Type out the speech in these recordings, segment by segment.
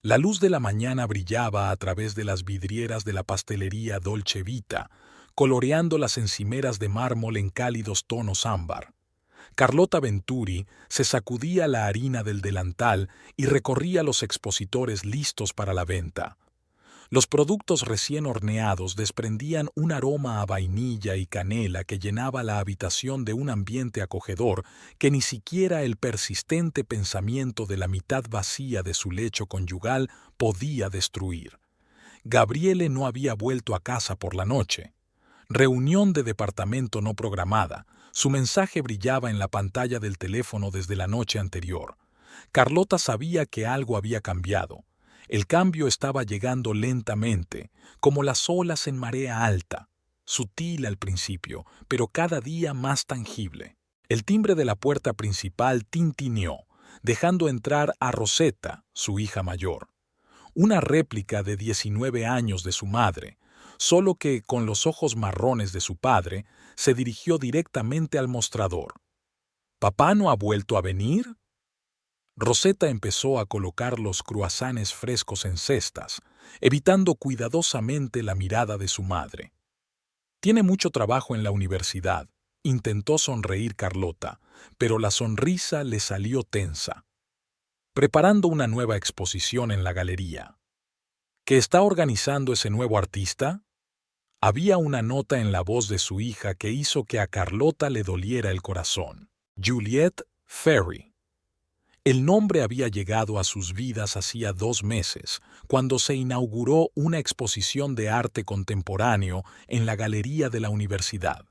La luz de la mañana brillaba a través de las vidrieras de la pastelería Dolce Vita, coloreando las encimeras de mármol en cálidos tonos ámbar. Carlota Venturi se sacudía la harina del delantal y recorría los expositores listos para la venta. Los productos recién horneados desprendían un aroma a vainilla y canela que llenaba la habitación de un ambiente acogedor que ni siquiera el persistente pensamiento de la mitad vacía de su lecho conyugal podía destruir. Gabriele no había vuelto a casa por la noche. Reunión de departamento no programada. Su mensaje brillaba en la pantalla del teléfono desde la noche anterior. Carlota sabía que algo había cambiado. El cambio estaba llegando lentamente, como las olas en marea alta, sutil al principio, pero cada día más tangible. El timbre de la puerta principal tintineó, dejando entrar a Rosetta, su hija mayor. Una réplica de 19 años de su madre, solo que con los ojos marrones de su padre, se dirigió directamente al mostrador. ¿Papá no ha vuelto a venir? Rosetta empezó a colocar los cruasanes frescos en cestas, evitando cuidadosamente la mirada de su madre. Tiene mucho trabajo en la universidad, intentó sonreír Carlota, pero la sonrisa le salió tensa. Preparando una nueva exposición en la galería. ¿Qué está organizando ese nuevo artista? Había una nota en la voz de su hija que hizo que a Carlota le doliera el corazón. Juliette Ferry. El nombre había llegado a sus vidas hacía 2 meses, cuando se inauguró una exposición de arte contemporáneo en la galería de la universidad.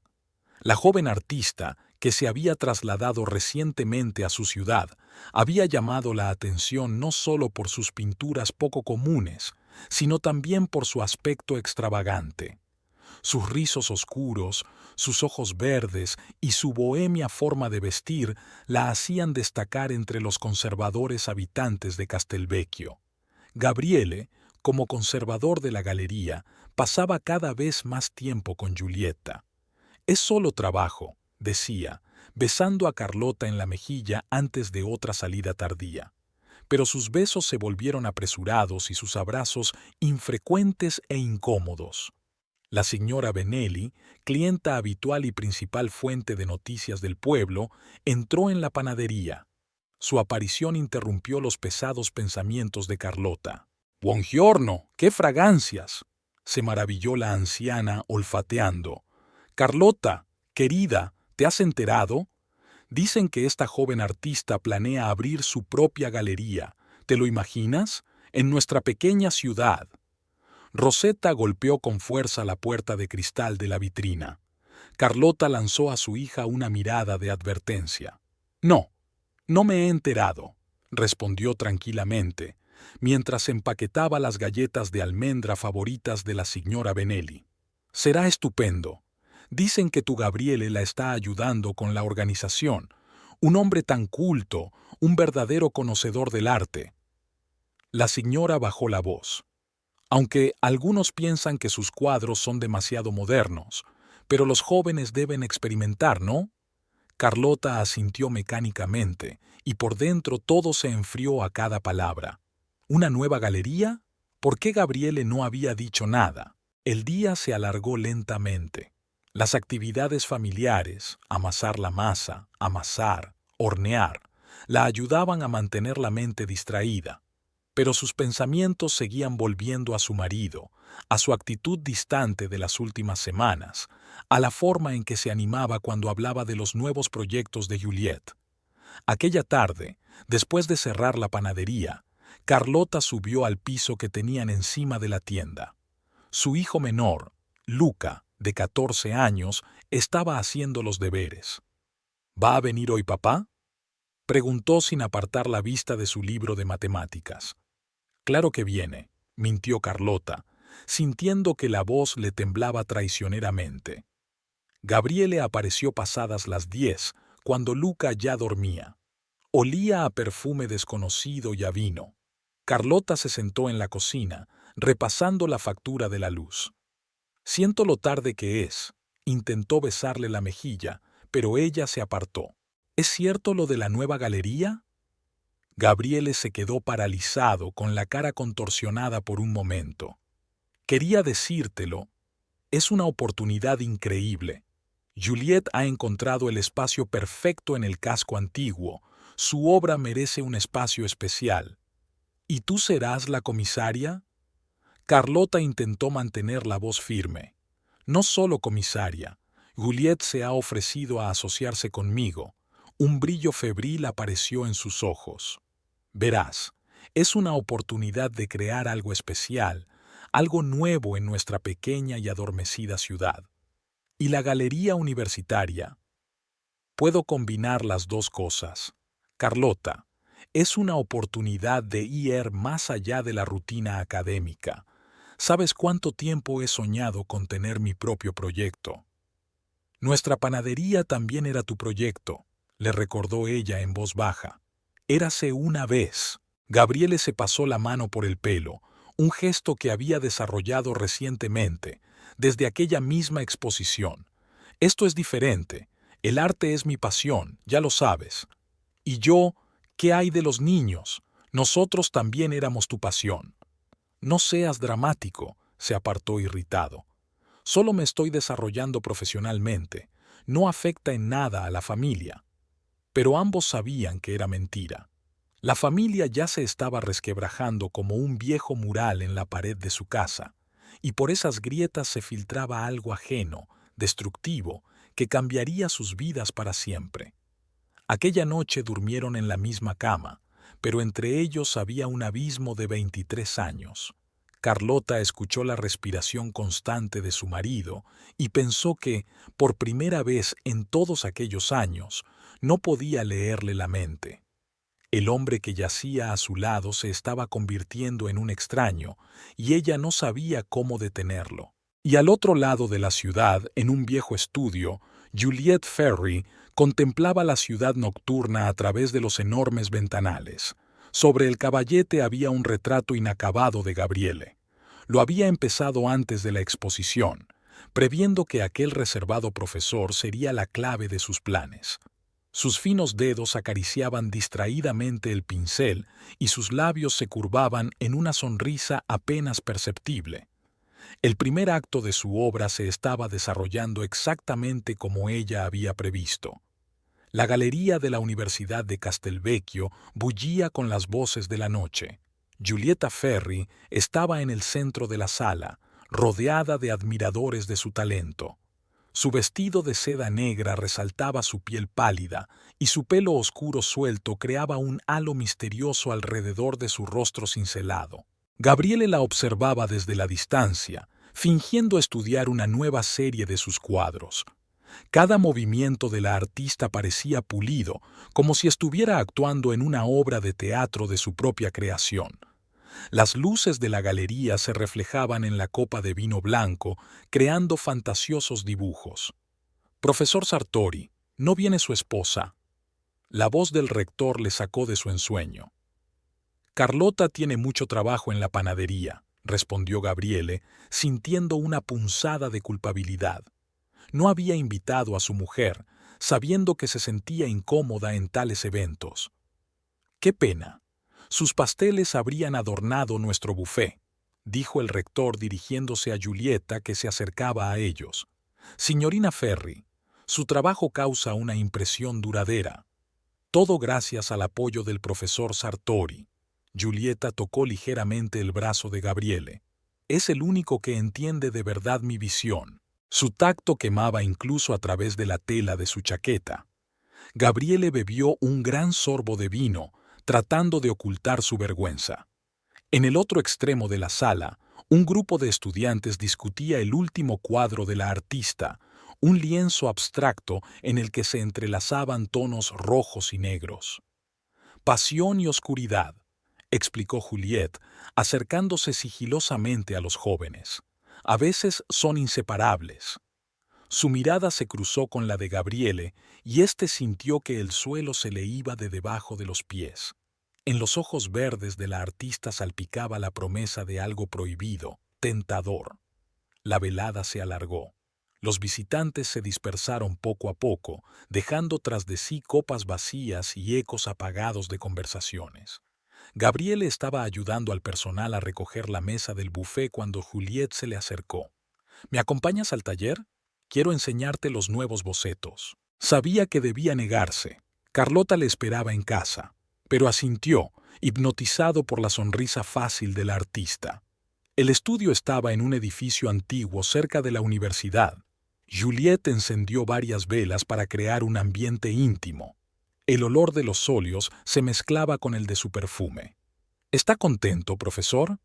La joven artista, que se había trasladado recientemente a su ciudad, había llamado la atención no solo por sus pinturas poco comunes, sino también por su aspecto extravagante. Sus rizos oscuros, sus ojos verdes y su bohemia forma de vestir la hacían destacar entre los conservadores habitantes de Castelvecchio. Gabriele, como conservador de la galería, pasaba cada vez más tiempo con Giulietta. «Es solo trabajo», decía, besando a Carlota en la mejilla antes de otra salida tardía. Pero sus besos se volvieron apresurados y sus abrazos infrecuentes e incómodos. La señora Benelli, clienta habitual y principal fuente de noticias del pueblo, entró en la panadería. Su aparición interrumpió los pesados pensamientos de Carlota. «Buongiorno, qué fragancias», se maravilló la anciana olfateando. «Carlota, querida, ¿te has enterado? Dicen que esta joven artista planea abrir su propia galería. ¿Te lo imaginas? En nuestra pequeña ciudad». Rosetta golpeó con fuerza la puerta de cristal de la vitrina. Carlota lanzó a su hija una mirada de advertencia. «No, no me he enterado», respondió tranquilamente, mientras empaquetaba las galletas de almendra favoritas de la señora Benelli. «Será estupendo. Dicen que tu Gabriele la está ayudando con la organización. Un hombre tan culto, un verdadero conocedor del arte». La señora bajó la voz. «Aunque algunos piensan que sus cuadros son demasiado modernos, pero los jóvenes deben experimentar, ¿no?». Carlota asintió mecánicamente, y por dentro todo se enfrió a cada palabra. ¿Una nueva galería? ¿Por qué Gabriele no había dicho nada? El día se alargó lentamente. Las actividades familiares, amasar la masa, amasar, hornear, la ayudaban a mantener la mente distraída. Pero sus pensamientos seguían volviendo a su marido, a su actitud distante de las últimas semanas, a la forma en que se animaba cuando hablaba de los nuevos proyectos de Juliette. Aquella tarde, después de cerrar la panadería, Carlota subió al piso que tenían encima de la tienda. Su hijo menor, Luca, de 14 años, estaba haciendo los deberes. «¿Va a venir hoy papá?», preguntó sin apartar la vista de su libro de matemáticas. «Claro que viene», mintió Carlota, sintiendo que la voz le temblaba traicioneramente. Gabriele apareció pasadas las 10, cuando Luca ya dormía. Olía a perfume desconocido y a vino. Carlota se sentó en la cocina, repasando la factura de la luz. «Siento lo tarde que es», intentó besarle la mejilla, pero ella se apartó. «¿Es cierto lo de la nueva galería?». Gabriele se quedó paralizado, con la cara contorsionada por un momento. Quería decírtelo. Es una oportunidad increíble. Juliette ha encontrado el espacio perfecto en el casco antiguo. Su obra merece un espacio especial. ¿Y tú serás la comisaria? Carlota intentó mantener la voz firme. No solo comisaria. Juliette se ha ofrecido a asociarse conmigo. Un brillo febril apareció en sus ojos. Verás, es una oportunidad de crear algo especial, algo nuevo en nuestra pequeña y adormecida ciudad. ¿Y la galería universitaria? Puedo combinar las dos cosas. Carlota, es una oportunidad de ir más allá de la rutina académica. ¿Sabes cuánto tiempo he soñado con tener mi propio proyecto? Nuestra panadería también era tu proyecto, le recordó ella en voz baja. Érase una vez. Gabriele se pasó la mano por el pelo, un gesto que había desarrollado recientemente, desde aquella misma exposición. Esto es diferente. El arte es mi pasión, ya lo sabes. Y yo, ¿qué hay de los niños? Nosotros también éramos tu pasión. No seas dramático, se apartó irritado. Solo me estoy desarrollando profesionalmente. No afecta en nada a la familia. Pero ambos sabían que era mentira. La familia ya se estaba resquebrajando como un viejo mural en la pared de su casa, y por esas grietas se filtraba algo ajeno, destructivo, que cambiaría sus vidas para siempre. Aquella noche durmieron en la misma cama, pero entre ellos había un abismo de 23 años. Carlota escuchó la respiración constante de su marido y pensó que, por primera vez en todos aquellos años, no podía leerle la mente. El hombre que yacía a su lado se estaba convirtiendo en un extraño, y ella no sabía cómo detenerlo. Y al otro lado de la ciudad, en un viejo estudio, Juliette Ferry contemplaba la ciudad nocturna a través de los enormes ventanales. Sobre el caballete había un retrato inacabado de Gabriele. Lo había empezado antes de la exposición, previendo que aquel reservado profesor sería la clave de sus planes. Sus finos dedos acariciaban distraídamente el pincel y sus labios se curvaban en una sonrisa apenas perceptible. El primer acto de su obra se estaba desarrollando exactamente como ella había previsto. La galería de la Universidad de Castelvecchio bullía con las voces de la noche. Giulietta Ferri estaba en el centro de la sala, rodeada de admiradores de su talento. Su vestido de seda negra resaltaba su piel pálida y su pelo oscuro suelto creaba un halo misterioso alrededor de su rostro cincelado. Gabriele la observaba desde la distancia, fingiendo estudiar una nueva serie de sus cuadros. Cada movimiento de la artista parecía pulido, como si estuviera actuando en una obra de teatro de su propia creación. Las luces de la galería se reflejaban en la copa de vino blanco, creando fantasiosos dibujos. «Profesor Sartori, ¿no viene su esposa?» La voz del rector le sacó de su ensueño. «Carlota tiene mucho trabajo en la panadería», respondió Gabriele, sintiendo una punzada de culpabilidad. No había invitado a su mujer, sabiendo que se sentía incómoda en tales eventos. «Qué pena. Sus pasteles habrían adornado nuestro buffet», dijo el rector dirigiéndose a Giulietta, que se acercaba a ellos. «Signorina Ferri, su trabajo causa una impresión duradera. Todo gracias al apoyo del profesor Sartori». Giulietta tocó ligeramente el brazo de Gabriele. «Es el único que entiende de verdad mi visión». Su tacto quemaba incluso a través de la tela de su chaqueta. Gabriele bebió un gran sorbo de vino, tratando de ocultar su vergüenza. En el otro extremo de la sala, un grupo de estudiantes discutía el último cuadro de la artista, un lienzo abstracto en el que se entrelazaban tonos rojos y negros. «Pasión y oscuridad», explicó Juliette, acercándose sigilosamente a los jóvenes. «A veces son inseparables». Su mirada se cruzó con la de Gabriele y éste sintió que el suelo se le iba de debajo de los pies. En los ojos verdes de la artista salpicaba la promesa de algo prohibido, tentador. La velada se alargó. Los visitantes se dispersaron poco a poco, dejando tras de sí copas vacías y ecos apagados de conversaciones. Gabriele estaba ayudando al personal a recoger la mesa del buffet cuando Juliette se le acercó. ¿Me acompañas al taller? Quiero enseñarte los nuevos bocetos. Sabía que debía negarse. Carlota le esperaba en casa, pero asintió, hipnotizado por la sonrisa fácil del artista. El estudio estaba en un edificio antiguo cerca de la universidad. Juliette encendió varias velas para crear un ambiente íntimo. El olor de los óleos se mezclaba con el de su perfume. ¿Está contento, profesor?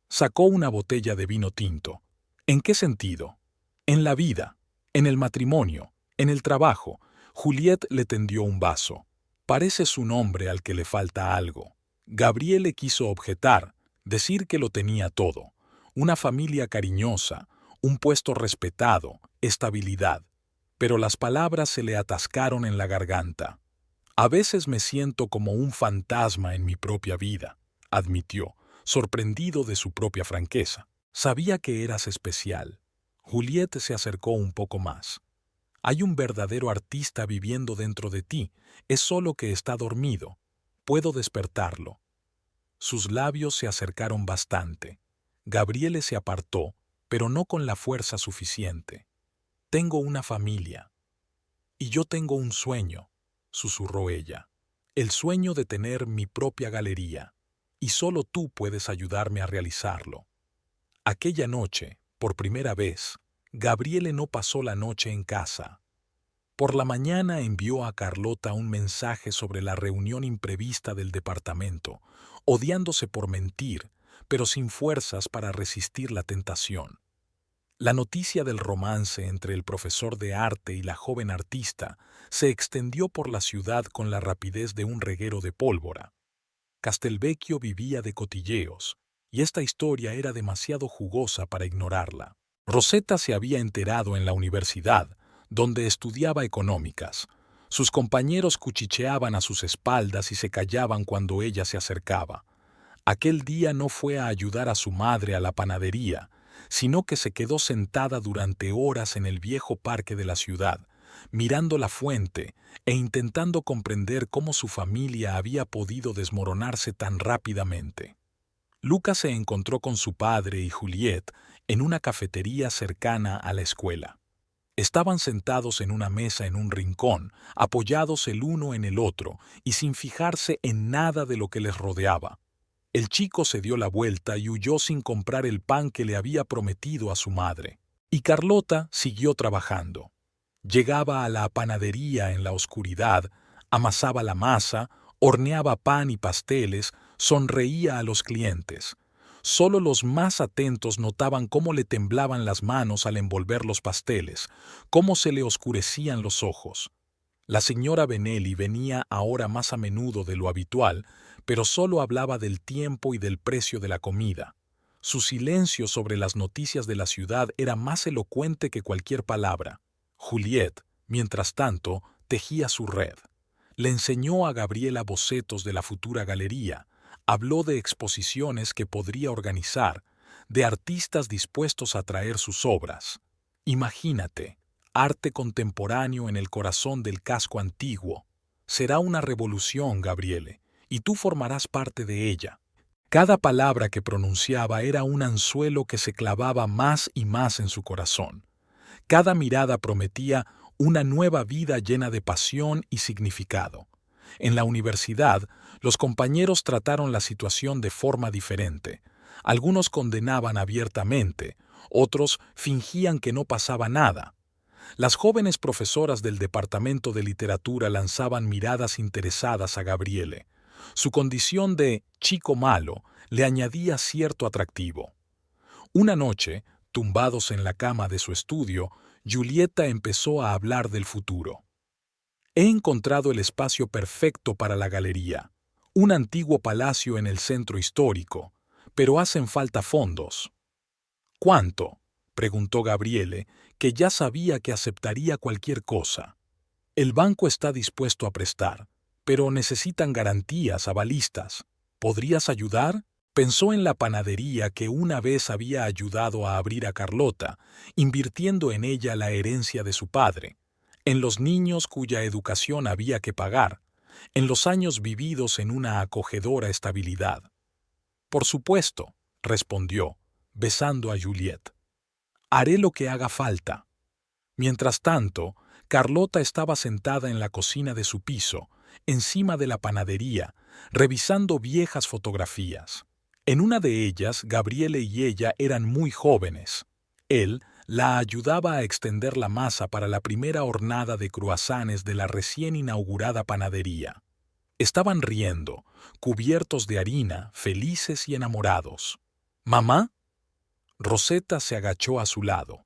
Sacó una botella de vino tinto. ¿En qué sentido? En la vida, en el matrimonio, en el trabajo. Juliette le tendió un vaso. Pareces un hombre al que le falta algo. Gabriele quiso objetar, decir que lo tenía todo. Una familia cariñosa, un puesto respetado, estabilidad. Pero las palabras se le atascaron en la garganta. A veces me siento como un fantasma en mi propia vida, admitió, sorprendido de su propia franqueza. Sabía que eras especial. Juliette se acercó un poco más. Hay un verdadero artista viviendo dentro de ti, es solo que está dormido. Puedo despertarlo. Sus labios se acercaron bastante. Gabriele se apartó, pero no con la fuerza suficiente. Tengo una familia. Y yo tengo un sueño, susurró ella. El sueño de tener mi propia galería. Y solo tú puedes ayudarme a realizarlo. Aquella noche, por primera vez, Gabriele no pasó la noche en casa. Por la mañana envió a Carlota un mensaje sobre la reunión imprevista del departamento, odiándose por mentir, pero sin fuerzas para resistir la tentación. La noticia del romance entre el profesor de arte y la joven artista se extendió por la ciudad con la rapidez de un reguero de pólvora. Castelvecchio vivía de cotilleos, y esta historia era demasiado jugosa para ignorarla. Rosetta se había enterado en la universidad, donde estudiaba económicas. Sus compañeros cuchicheaban a sus espaldas y se callaban cuando ella se acercaba. Aquel día no fue a ayudar a su madre a la panadería, sino que se quedó sentada durante horas en el viejo parque de la ciudad, mirando la fuente e intentando comprender cómo su familia había podido desmoronarse tan rápidamente. Luca se encontró con su padre y Juliette en una cafetería cercana a la escuela. Estaban sentados en una mesa en un rincón, apoyados el uno en el otro y sin fijarse en nada de lo que les rodeaba. El chico se dio la vuelta y huyó sin comprar el pan que le había prometido a su madre. Y Carlota siguió trabajando. Llegaba a la panadería en la oscuridad, amasaba la masa, horneaba pan y pasteles, sonreía a los clientes. Solo los más atentos notaban cómo le temblaban las manos al envolver los pasteles, cómo se le oscurecían los ojos. La señora Benelli venía ahora más a menudo de lo habitual, pero solo hablaba del tiempo y del precio de la comida. Su silencio sobre las noticias de la ciudad era más elocuente que cualquier palabra. Juliette, mientras tanto, tejía su red. Le enseñó a Gabriela bocetos de la futura galería, habló de exposiciones que podría organizar, de artistas dispuestos a traer sus obras. Imagínate, arte contemporáneo en el corazón del casco antiguo. Será una revolución, Gabriele, y tú formarás parte de ella. Cada palabra que pronunciaba era un anzuelo que se clavaba más y más en su corazón. Cada mirada prometía una nueva vida llena de pasión y significado. En la universidad, los compañeros trataron la situación de forma diferente. Algunos condenaban abiertamente, otros fingían que no pasaba nada. Las jóvenes profesoras del departamento de literatura lanzaban miradas interesadas a Gabriele. Su condición de chico malo le añadía cierto atractivo. Una noche, tumbados en la cama de su estudio, Julieta empezó a hablar del futuro. He encontrado el espacio perfecto para la galería, un antiguo palacio en el centro histórico, pero hacen falta fondos. ¿Cuánto?, preguntó Gabriele, que ya sabía que aceptaría cualquier cosa. El banco está dispuesto a prestar, pero necesitan garantías avalistas. ¿Podrías ayudar? Pensó en la panadería que una vez había ayudado a abrir a Carlota, invirtiendo en ella la herencia de su padre, en los niños cuya educación había que pagar, en los años vividos en una acogedora estabilidad. Por supuesto, respondió, besando a Juliette. Haré lo que haga falta. Mientras tanto, Carlota estaba sentada en la cocina de su piso, encima de la panadería, revisando viejas fotografías. En una de ellas, Gabriele y ella eran muy jóvenes. Él la ayudaba a extender la masa para la primera hornada de croissants de la recién inaugurada panadería. Estaban riendo, cubiertos de harina, felices y enamorados. ¿Mamá? Rosetta se agachó a su lado.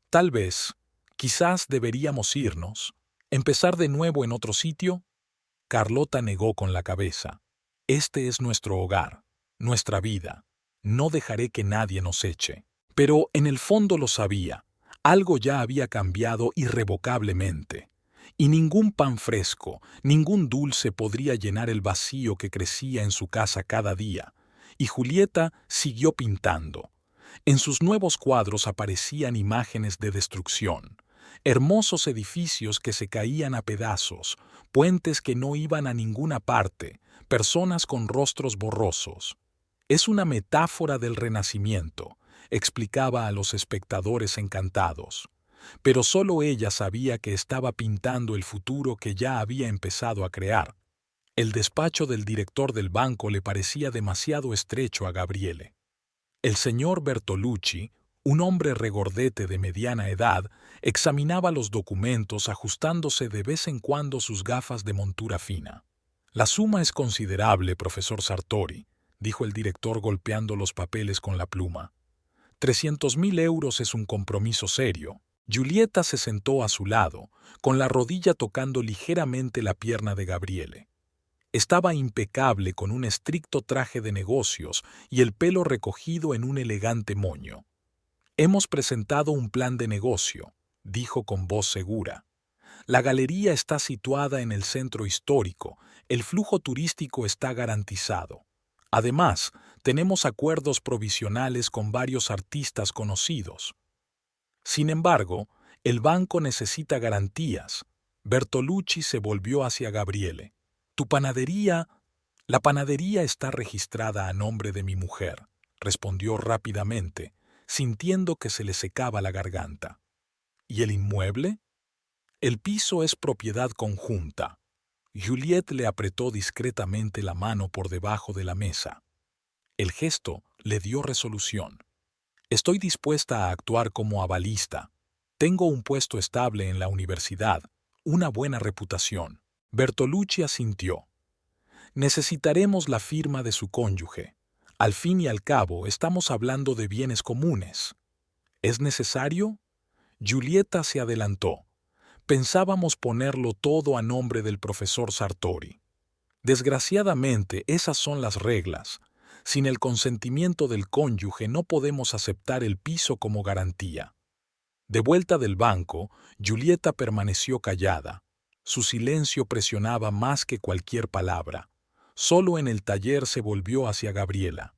Tal vez, quizás deberíamos irnos. ¿Empezar de nuevo en otro sitio? Carlota negó con la cabeza. Este es nuestro hogar, nuestra vida. No dejaré que nadie nos eche. Pero en el fondo lo sabía. Algo ya había cambiado irrevocablemente. Y ningún pan fresco, ningún dulce podría llenar el vacío que crecía en su casa cada día. Y Julieta siguió pintando. En sus nuevos cuadros aparecían imágenes de destrucción, hermosos edificios que se caían a pedazos, puentes que no iban a ninguna parte, personas con rostros borrosos. Es una metáfora del Renacimiento, explicaba a los espectadores encantados. Pero solo ella sabía que estaba pintando el futuro que ya había empezado a crear. El despacho del director del banco le parecía demasiado estrecho a Gabriele. El señor Bertolucci, un hombre regordete de mediana edad, examinaba los documentos ajustándose de vez en cuando sus gafas de montura fina. La suma es considerable, profesor Sartori, dijo el director golpeando los papeles con la pluma. 300.000 euros es un compromiso serio. Julieta se sentó a su lado, con la rodilla tocando ligeramente la pierna de Gabriele. Estaba impecable con un estricto traje de negocios y el pelo recogido en un elegante moño. Hemos presentado un plan de negocio, dijo con voz segura. La galería está situada en el centro histórico, el flujo turístico está garantizado. Además, tenemos acuerdos provisionales con varios artistas conocidos. Sin embargo, el banco necesita garantías. Bertolucci se volvió hacia Gabriele. Tu panadería... La panadería está registrada a nombre de mi mujer, respondió rápidamente, sintiendo que se le secaba la garganta. ¿Y el inmueble? El piso es propiedad conjunta. Juliette le apretó discretamente la mano por debajo de la mesa. El gesto le dio resolución. Estoy dispuesta a actuar como avalista. Tengo un puesto estable en la universidad, una buena reputación. Bertolucci asintió. Necesitaremos la firma de su cónyuge. Al fin y al cabo, estamos hablando de bienes comunes. ¿Es necesario? Julieta se adelantó. Pensábamos ponerlo todo a nombre del profesor Sartori. Desgraciadamente, esas son las reglas. Sin el consentimiento del cónyuge no podemos aceptar el piso como garantía. De vuelta del banco, Julieta permaneció callada. Su silencio presionaba más que cualquier palabra. Solo en el taller se volvió hacia Gabriela.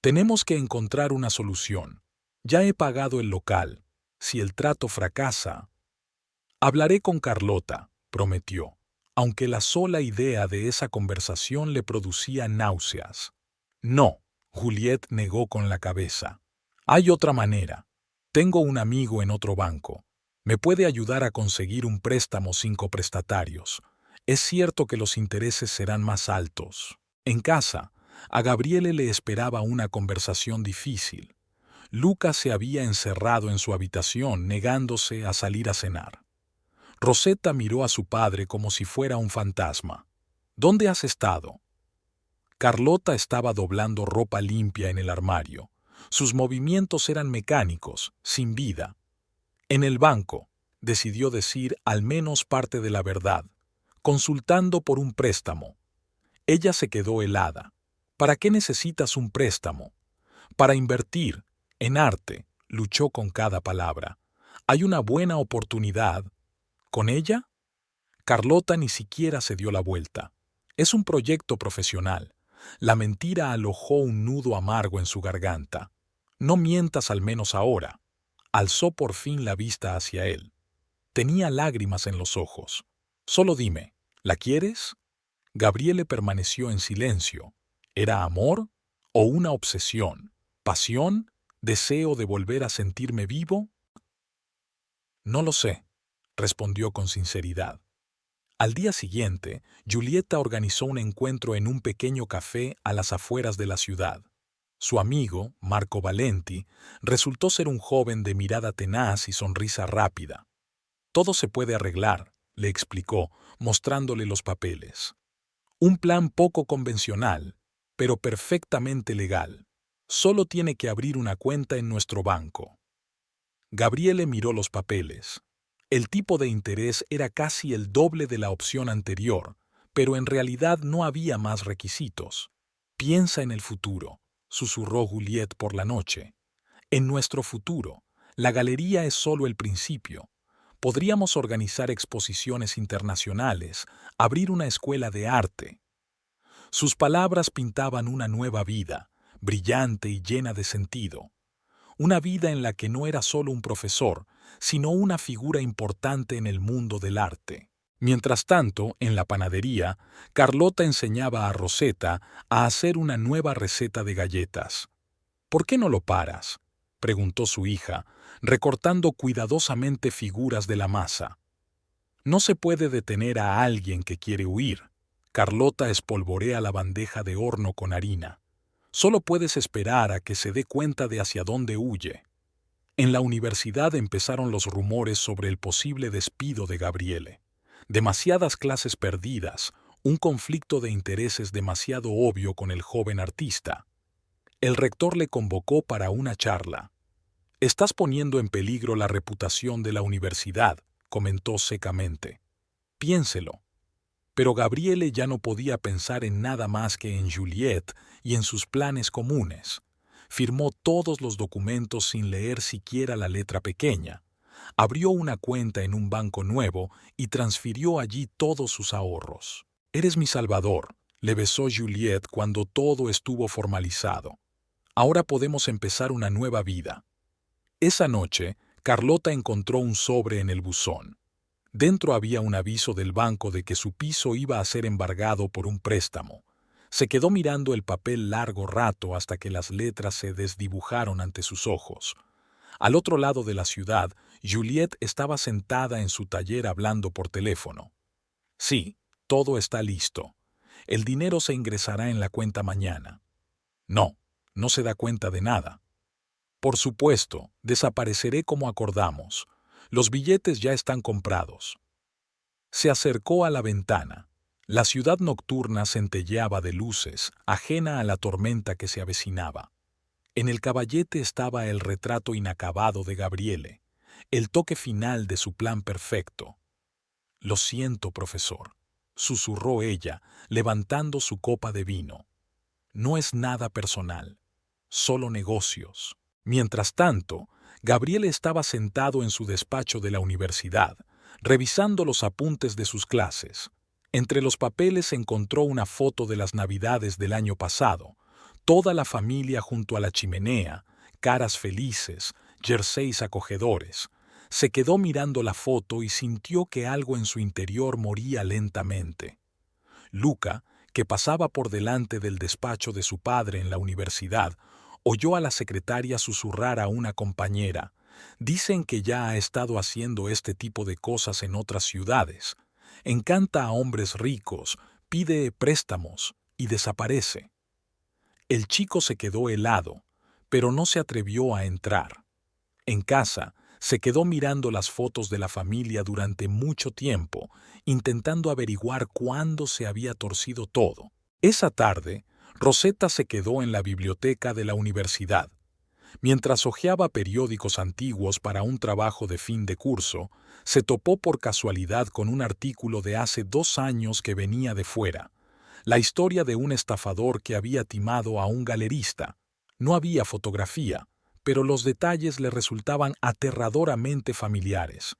Tenemos que encontrar una solución. Ya he pagado el local. Si el trato fracasa... Hablaré con Carlota, prometió, aunque la sola idea de esa conversación le producía náuseas. No, Juliette negó con la cabeza. Hay otra manera. Tengo un amigo en otro banco. Me puede ayudar a conseguir un préstamo sin coprestatarios. Es cierto que los intereses serán más altos. En casa, a Gabriele le esperaba una conversación difícil. Lucas se había encerrado en su habitación negándose a salir a cenar. Rosetta miró a su padre como si fuera un fantasma. ¿Dónde has estado? Carlota estaba doblando ropa limpia en el armario. Sus movimientos eran mecánicos, sin vida. En el banco, decidió decir al menos parte de la verdad, consultando por un préstamo. Ella se quedó helada. ¿Para qué necesitas un préstamo? Para invertir, en arte, luchó con cada palabra. Hay una buena oportunidad. ¿Con ella? Carlota ni siquiera se dio la vuelta. Es un proyecto profesional. La mentira alojó un nudo amargo en su garganta. No mientas al menos ahora. Alzó por fin la vista hacia él. Tenía lágrimas en los ojos. Solo dime, ¿la quieres? Gabriele permaneció en silencio. ¿Era amor o una obsesión? ¿Pasión? ¿Deseo de volver a sentirme vivo? No lo sé, respondió con sinceridad. Al día siguiente, Giulietta organizó un encuentro en un pequeño café a las afueras de la ciudad. Su amigo, Marco Valenti, resultó ser un joven de mirada tenaz y sonrisa rápida. Todo se puede arreglar, le explicó, mostrándole los papeles. Un plan poco convencional, pero perfectamente legal. Solo tiene que abrir una cuenta en nuestro banco. Gabriele miró los papeles. El tipo de interés era casi el doble de la opción anterior, pero en realidad no había más requisitos. Piensa en el futuro, susurró Juliet por la noche. En nuestro futuro, la galería es solo el principio. Podríamos organizar exposiciones internacionales, abrir una escuela de arte. Sus palabras pintaban una nueva vida, brillante y llena de sentido. Una vida en la que no era solo un profesor, sino una figura importante en el mundo del arte. Mientras tanto, en la panadería, Carlota enseñaba a Rosetta a hacer una nueva receta de galletas. ¿Por qué no lo paras?, preguntó su hija, recortando cuidadosamente figuras de la masa. No se puede detener a alguien que quiere huir. Carlota espolvorea la bandeja de horno con harina. Solo puedes esperar a que se dé cuenta de hacia dónde huye. En la universidad empezaron los rumores sobre el posible despido de Gabriele. Demasiadas clases perdidas, un conflicto de intereses demasiado obvio con el joven artista. El rector le convocó para una charla. «Estás poniendo en peligro la reputación de la universidad», comentó secamente. «Piénselo». Pero Gabriele ya no podía pensar en nada más que en Juliet y en sus planes comunes. Firmó todos los documentos sin leer siquiera la letra pequeña. Abrió una cuenta en un banco nuevo y transfirió allí todos sus ahorros. «Eres mi salvador», le besó Juliet cuando todo estuvo formalizado. «Ahora podemos empezar una nueva vida». Esa noche, Carlota encontró un sobre en el buzón. Dentro había un aviso del banco de que su piso iba a ser embargado por un préstamo. Se quedó mirando el papel largo rato hasta que las letras se desdibujaron ante sus ojos. Al otro lado de la ciudad, Juliet estaba sentada en su taller hablando por teléfono. «Sí, todo está listo. El dinero se ingresará en la cuenta mañana». «No, no se da cuenta de nada». «Por supuesto, desapareceré como acordamos. Los billetes ya están comprados». Se acercó a la ventana. La ciudad nocturna centelleaba de luces, ajena a la tormenta que se avecinaba. En el caballete estaba el retrato inacabado de Gabriele, el toque final de su plan perfecto. «Lo siento, profesor», susurró ella, levantando su copa de vino. «No es nada personal, solo negocios». Mientras tanto, Gabriele estaba sentado en su despacho de la universidad, revisando los apuntes de sus clases. Entre los papeles encontró una foto de las Navidades del año pasado, toda la familia junto a la chimenea, caras felices, jerseys acogedores. Se quedó mirando la foto y sintió que algo en su interior moría lentamente. Luca, que pasaba por delante del despacho de su padre en la universidad, oyó a la secretaria susurrar a una compañera: «Dicen que ya ha estado haciendo este tipo de cosas en otras ciudades. Encanta a hombres ricos, pide préstamos y desaparece». El chico se quedó helado, pero no se atrevió a entrar. En casa, se quedó mirando las fotos de la familia durante mucho tiempo, intentando averiguar cuándo se había torcido todo. Esa tarde, Rosetta se quedó en la biblioteca de la universidad. Mientras hojeaba periódicos antiguos para un trabajo de fin de curso, se topó por casualidad con un artículo de hace 2 años que venía de fuera. La historia de un estafador que había timado a un galerista. No había fotografía, pero los detalles le resultaban aterradoramente familiares.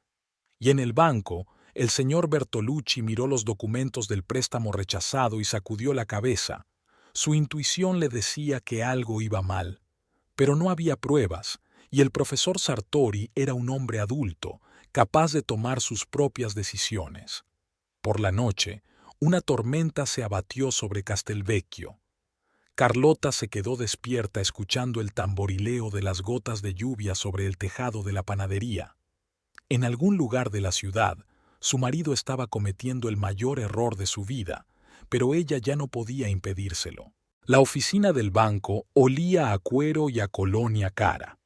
Y en el banco, el señor Bertolucci miró los documentos del préstamo rechazado y sacudió la cabeza. Su intuición le decía que algo iba mal, pero no había pruebas, y el profesor Sartori era un hombre adulto, capaz de tomar sus propias decisiones. Por la noche, una tormenta se abatió sobre Castelvecchio. Carlota se quedó despierta escuchando el tamborileo de las gotas de lluvia sobre el tejado de la panadería. En algún lugar de la ciudad, su marido estaba cometiendo el mayor error de su vida, pero ella ya no podía impedírselo. La oficina del banco olía a cuero y a colonia cara.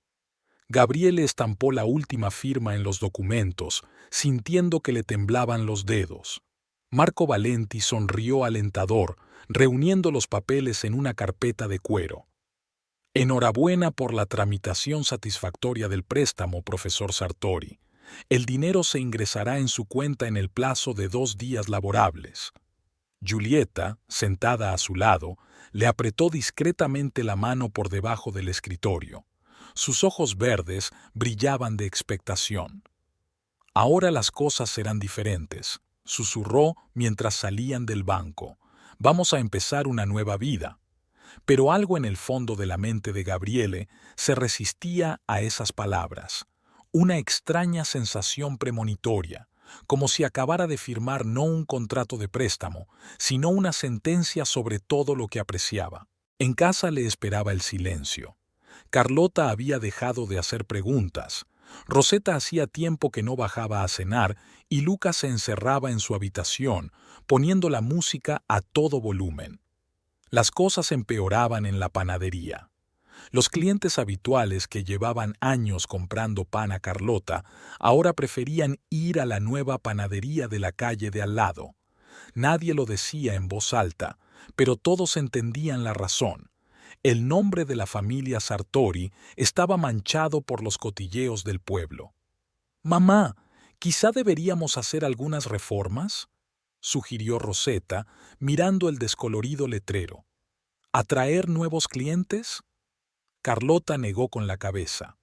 Gabriele estampó la última firma en los documentos, sintiendo que le temblaban los dedos. Marco Valenti sonrió alentador, reuniendo los papeles en una carpeta de cuero. Enhorabuena por la tramitación satisfactoria del préstamo, profesor Sartori. El dinero se ingresará en su cuenta en el plazo de 2 días laborables. Giulietta, sentada a su lado, le apretó discretamente la mano por debajo del escritorio. Sus ojos verdes brillaban de expectación. Ahora las cosas serán diferentes, susurró mientras salían del banco. Vamos a empezar una nueva vida. Pero algo en el fondo de la mente de Gabriele se resistía a esas palabras. Una extraña sensación premonitoria, como si acabara de firmar no un contrato de préstamo, sino una sentencia sobre todo lo que apreciaba. En casa le esperaba el silencio. Carlota había dejado de hacer preguntas. Rosetta hacía tiempo que no bajaba a cenar y Luca se encerraba en su habitación, poniendo la música a todo volumen. Las cosas empeoraban en la panadería. Los clientes habituales que llevaban años comprando pan a Carlota ahora preferían ir a la nueva panadería de la calle de al lado. Nadie lo decía en voz alta, pero todos entendían la razón. El nombre de la familia Sartori estaba manchado por los cotilleos del pueblo. «Mamá, ¿quizá deberíamos hacer algunas reformas?», sugirió Rosetta, mirando el descolorido letrero. «¿Atraer nuevos clientes?». Carlota negó con la cabeza.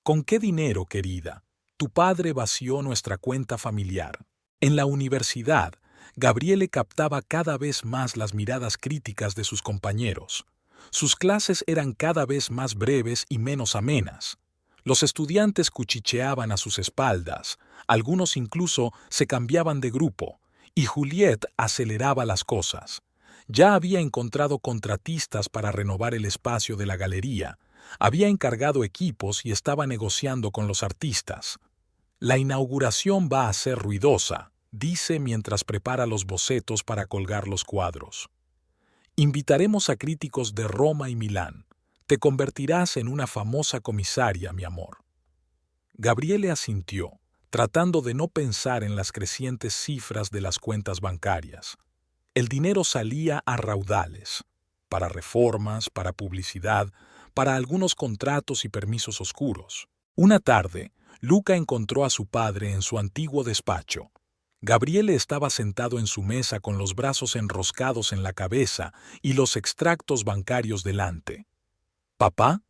«¿Con qué dinero, querida? Tu padre vació nuestra cuenta familiar». En la universidad, Gabriele captaba cada vez más las miradas críticas de sus compañeros. Sus clases eran cada vez más breves y menos amenas. Los estudiantes cuchicheaban a sus espaldas, algunos incluso se cambiaban de grupo, y Juliet aceleraba las cosas. Ya había encontrado contratistas para renovar el espacio de la galería, había encargado equipos y estaba negociando con los artistas. «La inauguración va a ser ruidosa», dice mientras prepara los bocetos para colgar los cuadros. «Invitaremos a críticos de Roma y Milán. Te convertirás en una famosa comisaria, mi amor». Gabriele asintió, tratando de no pensar en las crecientes cifras de las cuentas bancarias. El dinero salía a raudales, para reformas, para publicidad, para algunos contratos y permisos oscuros. Una tarde, Luca encontró a su padre en su antiguo despacho. Gabriele estaba sentado en su mesa con los brazos enroscados en la cabeza y los extractos bancarios delante. «¿Papá?».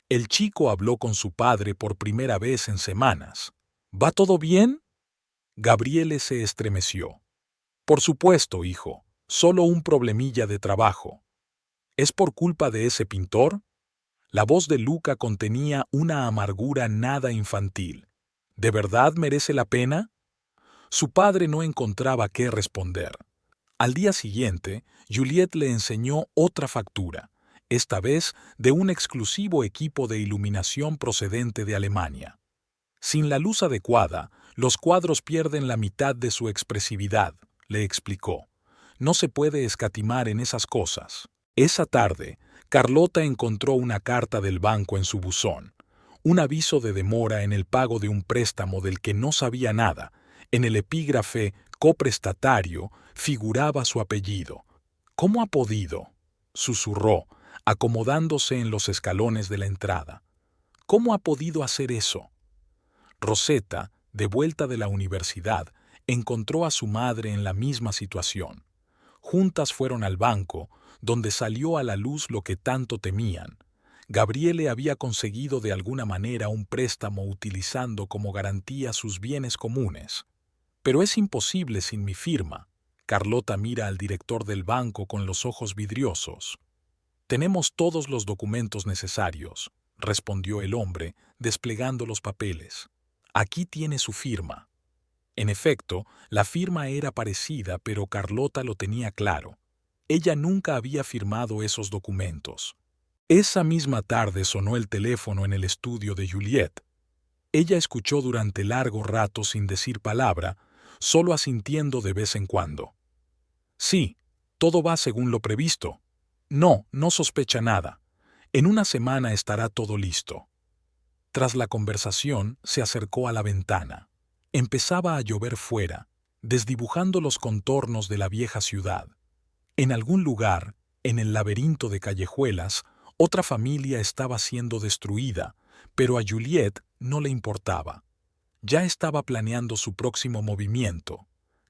El chico habló con su padre por primera vez en semanas. «¿Va todo bien?». Gabriele se estremeció. «Por supuesto, hijo. Solo un problemilla de trabajo». «¿Es por culpa de ese pintor?». La voz de Luca contenía una amargura nada infantil. «¿De verdad merece la pena?». Su padre no encontraba qué responder. Al día siguiente, Juliet le enseñó otra factura, esta vez de un exclusivo equipo de iluminación procedente de Alemania. «Sin la luz adecuada, los cuadros pierden la mitad de su expresividad», le explicó. «No se puede escatimar en esas cosas». Esa tarde, Carlota encontró una carta del banco en su buzón, un aviso de demora en el pago de un préstamo del que no sabía nada. En el epígrafe coprestatario figuraba su apellido. «¿Cómo ha podido?», susurró, acomodándose en los escalones de la entrada. «¿Cómo ha podido hacer eso?». Rosetta, de vuelta de la universidad, encontró a su madre en la misma situación. Juntas fueron al banco, donde salió a la luz lo que tanto temían. Gabriele había conseguido de alguna manera un préstamo utilizando como garantía sus bienes comunes. «Pero es imposible sin mi firma», Carlota mira al director del banco con los ojos vidriosos. «Tenemos todos los documentos necesarios», respondió el hombre, desplegando los papeles. «Aquí tiene su firma». En efecto, la firma era parecida, pero Carlota lo tenía claro. Ella nunca había firmado esos documentos. Esa misma tarde sonó el teléfono en el estudio de Juliette. Ella escuchó durante largo rato sin decir palabra, solo asintiendo de vez en cuando. «Sí, todo va según lo previsto. No, no sospecha nada. En una semana estará todo listo». Tras la conversación, se acercó a la ventana. Empezaba a llover fuera, desdibujando los contornos de la vieja ciudad. En algún lugar, en el laberinto de callejuelas, otra familia estaba siendo destruida, pero a Juliette no le importaba. Ya estaba planeando su próximo movimiento.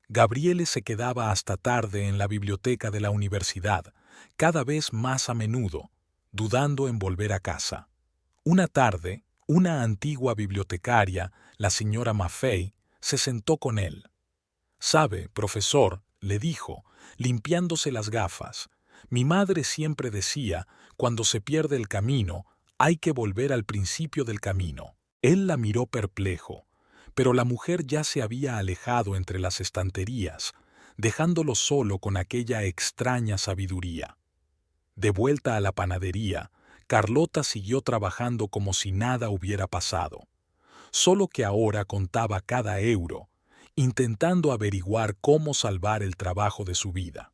Gabriele se quedaba hasta tarde en la biblioteca de la universidad, cada vez más a menudo, dudando en volver a casa. Una tarde, una antigua bibliotecaria, la señora Maffei, se sentó con él. «Sabe, profesor», le dijo, limpiándose las gafas, «mi madre siempre decía, cuando se pierde el camino, hay que volver al principio del camino». Él la miró perplejo, pero la mujer ya se había alejado entre las estanterías, dejándolo solo con aquella extraña sabiduría. De vuelta a la panadería, Carlota siguió trabajando como si nada hubiera pasado, solo que ahora contaba cada euro, intentando averiguar cómo salvar el trabajo de su vida.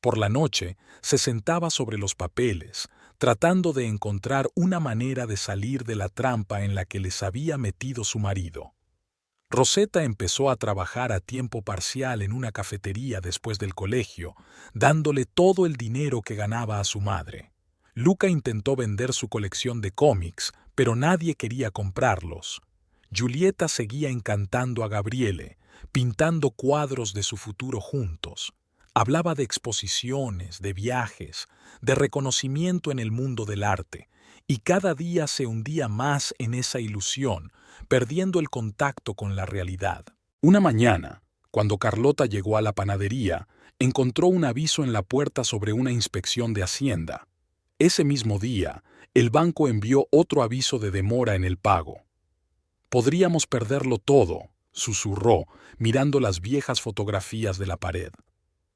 Por la noche, se sentaba sobre los papeles, tratando de encontrar una manera de salir de la trampa en la que les había metido su marido. Rosetta empezó a trabajar a tiempo parcial en una cafetería después del colegio, dándole todo el dinero que ganaba a su madre. Luca intentó vender su colección de cómics, pero nadie quería comprarlos. Giulietta seguía encantando a Gabriele, pintando cuadros de su futuro juntos. Hablaba de exposiciones, de viajes, de reconocimiento en el mundo del arte, y cada día se hundía más en esa ilusión, perdiendo el contacto con la realidad. Una mañana, cuando Carlota llegó a la panadería, encontró un aviso en la puerta sobre una inspección de Hacienda. Ese mismo día, el banco envió otro aviso de demora en el pago. «Podríamos perderlo todo», susurró, mirando las viejas fotografías de la pared.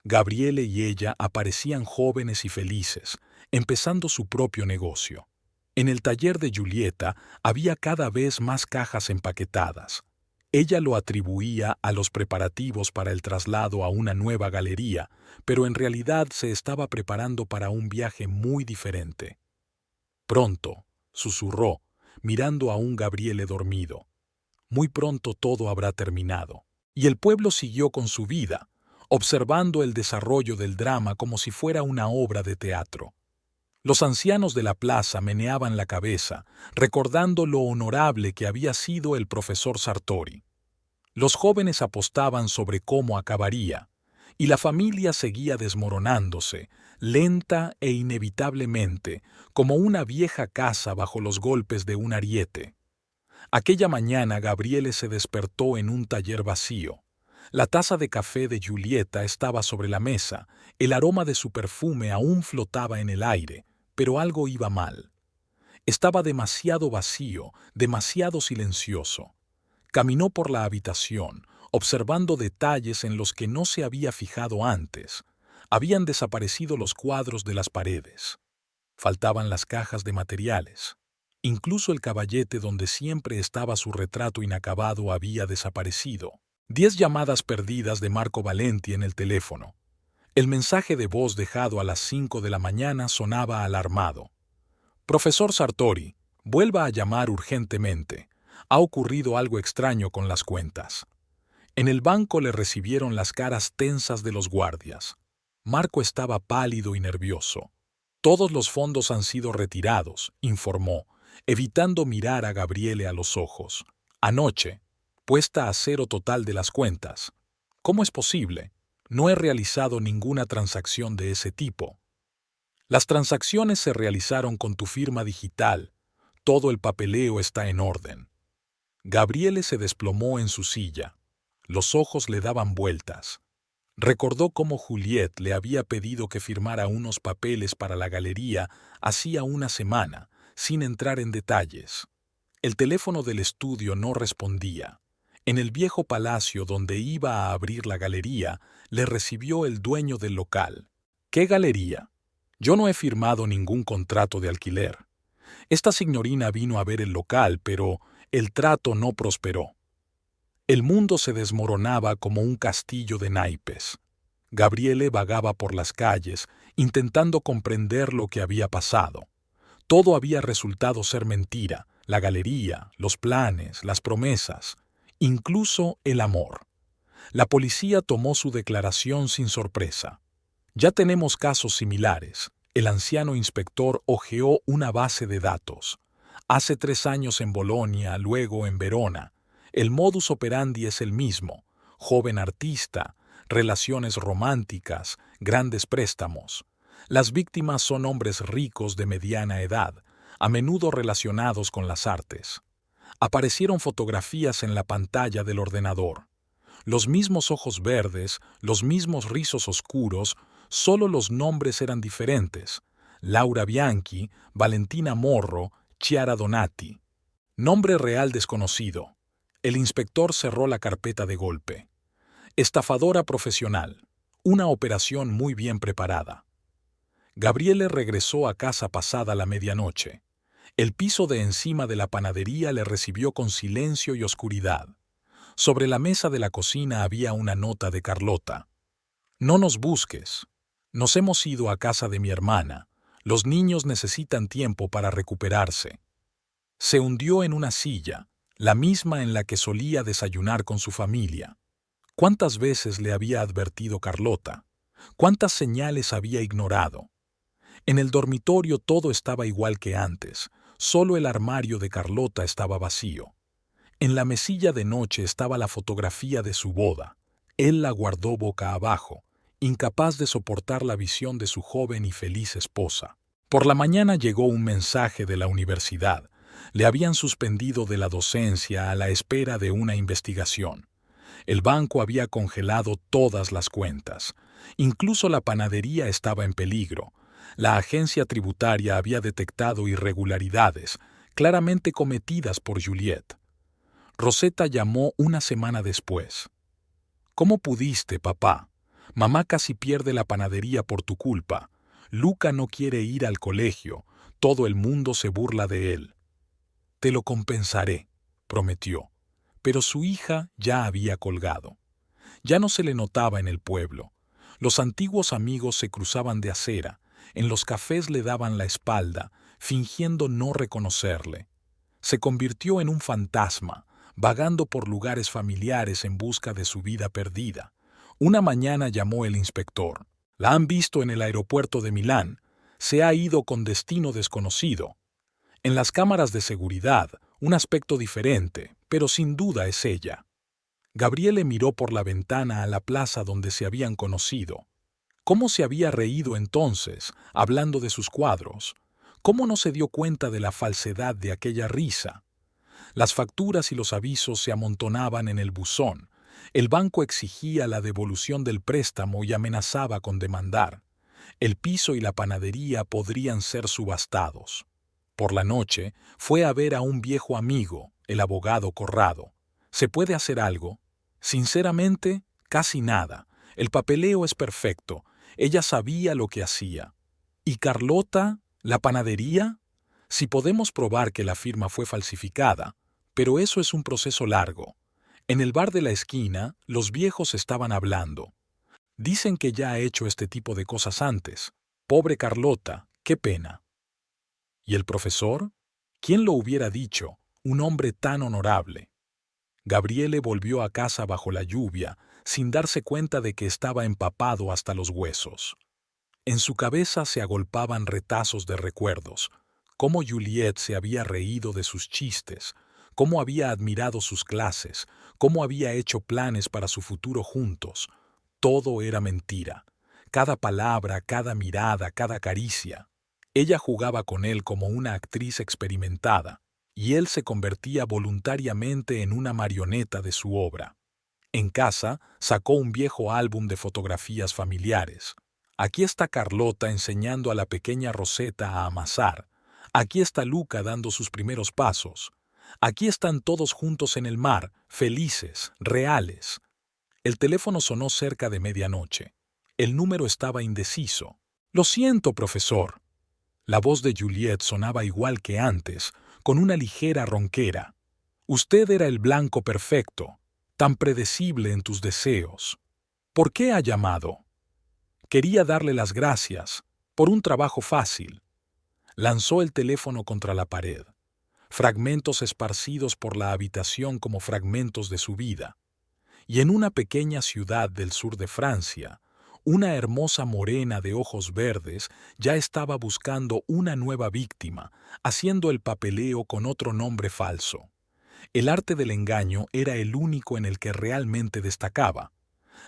Gabriele y ella aparecían jóvenes y felices, empezando su propio negocio. En el taller de Giulietta había cada vez más cajas empaquetadas. Ella lo atribuía a los preparativos para el traslado a una nueva galería, pero en realidad se estaba preparando para un viaje muy diferente. «Pronto», susurró, mirando a un Gabriele dormido. «Muy pronto todo habrá terminado». Y el pueblo siguió con su vida, observando el desarrollo del drama como si fuera una obra de teatro. Los ancianos de la plaza meneaban la cabeza, recordando lo honorable que había sido el profesor Sartori. Los jóvenes apostaban sobre cómo acabaría, y la familia seguía desmoronándose, lenta e inevitablemente, como una vieja casa bajo los golpes de un ariete. Aquella mañana Gabriele se despertó en un taller vacío. La taza de café de Giulietta estaba sobre la mesa, el aroma de su perfume aún flotaba en el aire, pero algo iba mal. Estaba demasiado vacío, demasiado silencioso. Caminó por la habitación, observando detalles en los que no se había fijado antes. Habían desaparecido los cuadros de las paredes. Faltaban las cajas de materiales. Incluso el caballete donde siempre estaba su retrato inacabado había desaparecido. 10 llamadas perdidas de Marco Valenti en el teléfono. El mensaje de voz dejado a las 5 de la mañana sonaba alarmado. «Profesor Sartori, vuelva a llamar urgentemente. Ha ocurrido algo extraño con las cuentas». En el banco le recibieron las caras tensas de los guardias. Marco estaba pálido y nervioso. «Todos los fondos han sido retirados», informó, evitando mirar a Gabriele a los ojos. «Anoche, puesta a cero total de las cuentas». «¿Cómo es posible? No he realizado ninguna transacción de ese tipo». «Las transacciones se realizaron con tu firma digital. Todo el papeleo está en orden». Gabriele se desplomó en su silla. Los ojos le daban vueltas. Recordó cómo Juliet le había pedido que firmara unos papeles para la galería hacía una semana, sin entrar en detalles. El teléfono del estudio no respondía. En el viejo palacio donde iba a abrir la galería, le recibió el dueño del local. ¿Qué galería? Yo no he firmado ningún contrato de alquiler. Esta signorina vino a ver el local, pero el trato no prosperó. El mundo se desmoronaba como un castillo de naipes. Gabriele vagaba por las calles, intentando comprender lo que había pasado. Todo había resultado ser mentira: la galería, los planes, las promesas, incluso el amor. La policía tomó su declaración sin sorpresa. Ya tenemos casos similares. El anciano inspector hojeó una base de datos. Hace 3 años en Bolonia, luego en Verona. El modus operandi es el mismo: joven artista, relaciones románticas, grandes préstamos. Las víctimas son hombres ricos de mediana edad, a menudo relacionados con las artes. Aparecieron fotografías en la pantalla del ordenador. Los mismos ojos verdes, los mismos rizos oscuros, solo los nombres eran diferentes: Laura Bianchi, Valentina Morro, Chiara Donati. Nombre real desconocido. El inspector cerró la carpeta de golpe. Estafadora profesional. Una operación muy bien preparada. Gabriele regresó a casa pasada la medianoche. El piso de encima de la panadería le recibió con silencio y oscuridad. Sobre la mesa de la cocina había una nota de Carlota. No nos busques. Nos hemos ido a casa de mi hermana. Los niños necesitan tiempo para recuperarse. Se hundió en una silla, la misma en la que solía desayunar con su familia. ¿Cuántas veces le había advertido Carlota? ¿Cuántas señales había ignorado? En el dormitorio todo estaba igual que antes, solo el armario de Carlota estaba vacío. En la mesilla de noche estaba la fotografía de su boda. Él la guardó boca abajo, incapaz de soportar la visión de su joven y feliz esposa. Por la mañana llegó un mensaje de la universidad. Le habían suspendido de la docencia a la espera de una investigación. El banco había congelado todas las cuentas. Incluso la panadería estaba en peligro. La agencia tributaria había detectado irregularidades, claramente cometidas por Juliet. Rosetta llamó una semana después. ¿Cómo pudiste, papá? Mamá casi pierde la panadería por tu culpa. Luca no quiere ir al colegio. Todo el mundo se burla de él. Te lo compensaré, prometió. Pero su hija ya había colgado. Ya no se le notaba en el pueblo. Los antiguos amigos se cruzaban de acera. En los cafés le daban la espalda, fingiendo no reconocerle. Se convirtió en un fantasma, vagando por lugares familiares en busca de su vida perdida. Una mañana llamó el inspector. La han visto en el aeropuerto de Milán. Se ha ido con destino desconocido. En las cámaras de seguridad, un aspecto diferente, pero sin duda es ella. Gabriele miró por la ventana a la plaza donde se habían conocido. ¿Cómo se había reído entonces, hablando de sus cuadros? ¿Cómo no se dio cuenta de la falsedad de aquella risa? Las facturas y los avisos se amontonaban en el buzón. El banco exigía la devolución del préstamo y amenazaba con demandar. El piso y la panadería podrían ser subastados. Por la noche fue a ver a un viejo amigo, el abogado Corrado. ¿Se puede hacer algo? Sinceramente, casi nada. El papeleo es perfecto. Ella sabía lo que hacía. ¿Y Carlota? ¿La panadería? Si podemos probar que la firma fue falsificada, pero eso es un proceso largo. En el bar de la esquina, los viejos estaban hablando. Dicen que ya ha hecho este tipo de cosas antes. Pobre Carlota, qué pena. ¿Y el profesor? ¿Quién lo hubiera dicho? Un hombre tan honorable. Gabriele volvió a casa bajo la lluvia, sin darse cuenta de que estaba empapado hasta los huesos. En su cabeza se agolpaban retazos de recuerdos: cómo Juliet se había reído de sus chistes, cómo había admirado sus clases, cómo había hecho planes para su futuro juntos. Todo era mentira. Cada palabra, cada mirada, cada caricia. Ella jugaba con él como una actriz experimentada, y él se convertía voluntariamente en una marioneta de su obra. En casa, sacó un viejo álbum de fotografías familiares. Aquí está Carlota enseñando a la pequeña Rosetta a amasar. Aquí está Luca dando sus primeros pasos. Aquí están todos juntos en el mar, felices, reales. El teléfono sonó cerca de medianoche. El número estaba indeciso. «Lo siento, profesor». La voz de Juliet sonaba igual que antes, con una ligera ronquera. «Usted era el blanco perfecto, tan predecible en tus deseos. ¿Por qué ha llamado?» «Quería darle las gracias, por un trabajo fácil». Lanzó el teléfono contra la pared. Fragmentos esparcidos por la habitación como fragmentos de su vida. Y en una pequeña ciudad del sur de Francia, una hermosa morena de ojos verdes ya estaba buscando una nueva víctima, haciendo el papeleo con otro nombre falso. El arte del engaño era el único en el que realmente destacaba.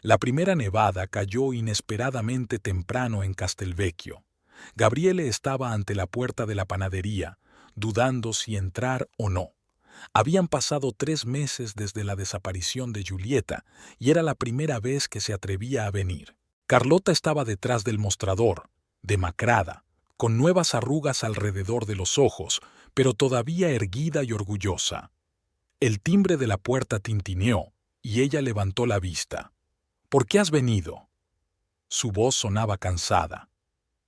La primera nevada cayó inesperadamente temprano en Castelvecchio. Gabriele estaba ante la puerta de la panadería, dudando si entrar o no. Habían pasado 3 meses desde la desaparición de Giulietta y era la primera vez que se atrevía a venir. Carlota estaba detrás del mostrador, demacrada, con nuevas arrugas alrededor de los ojos, pero todavía erguida y orgullosa. El timbre de la puerta tintineó y ella levantó la vista. «¿Por qué has venido?» Su voz sonaba cansada.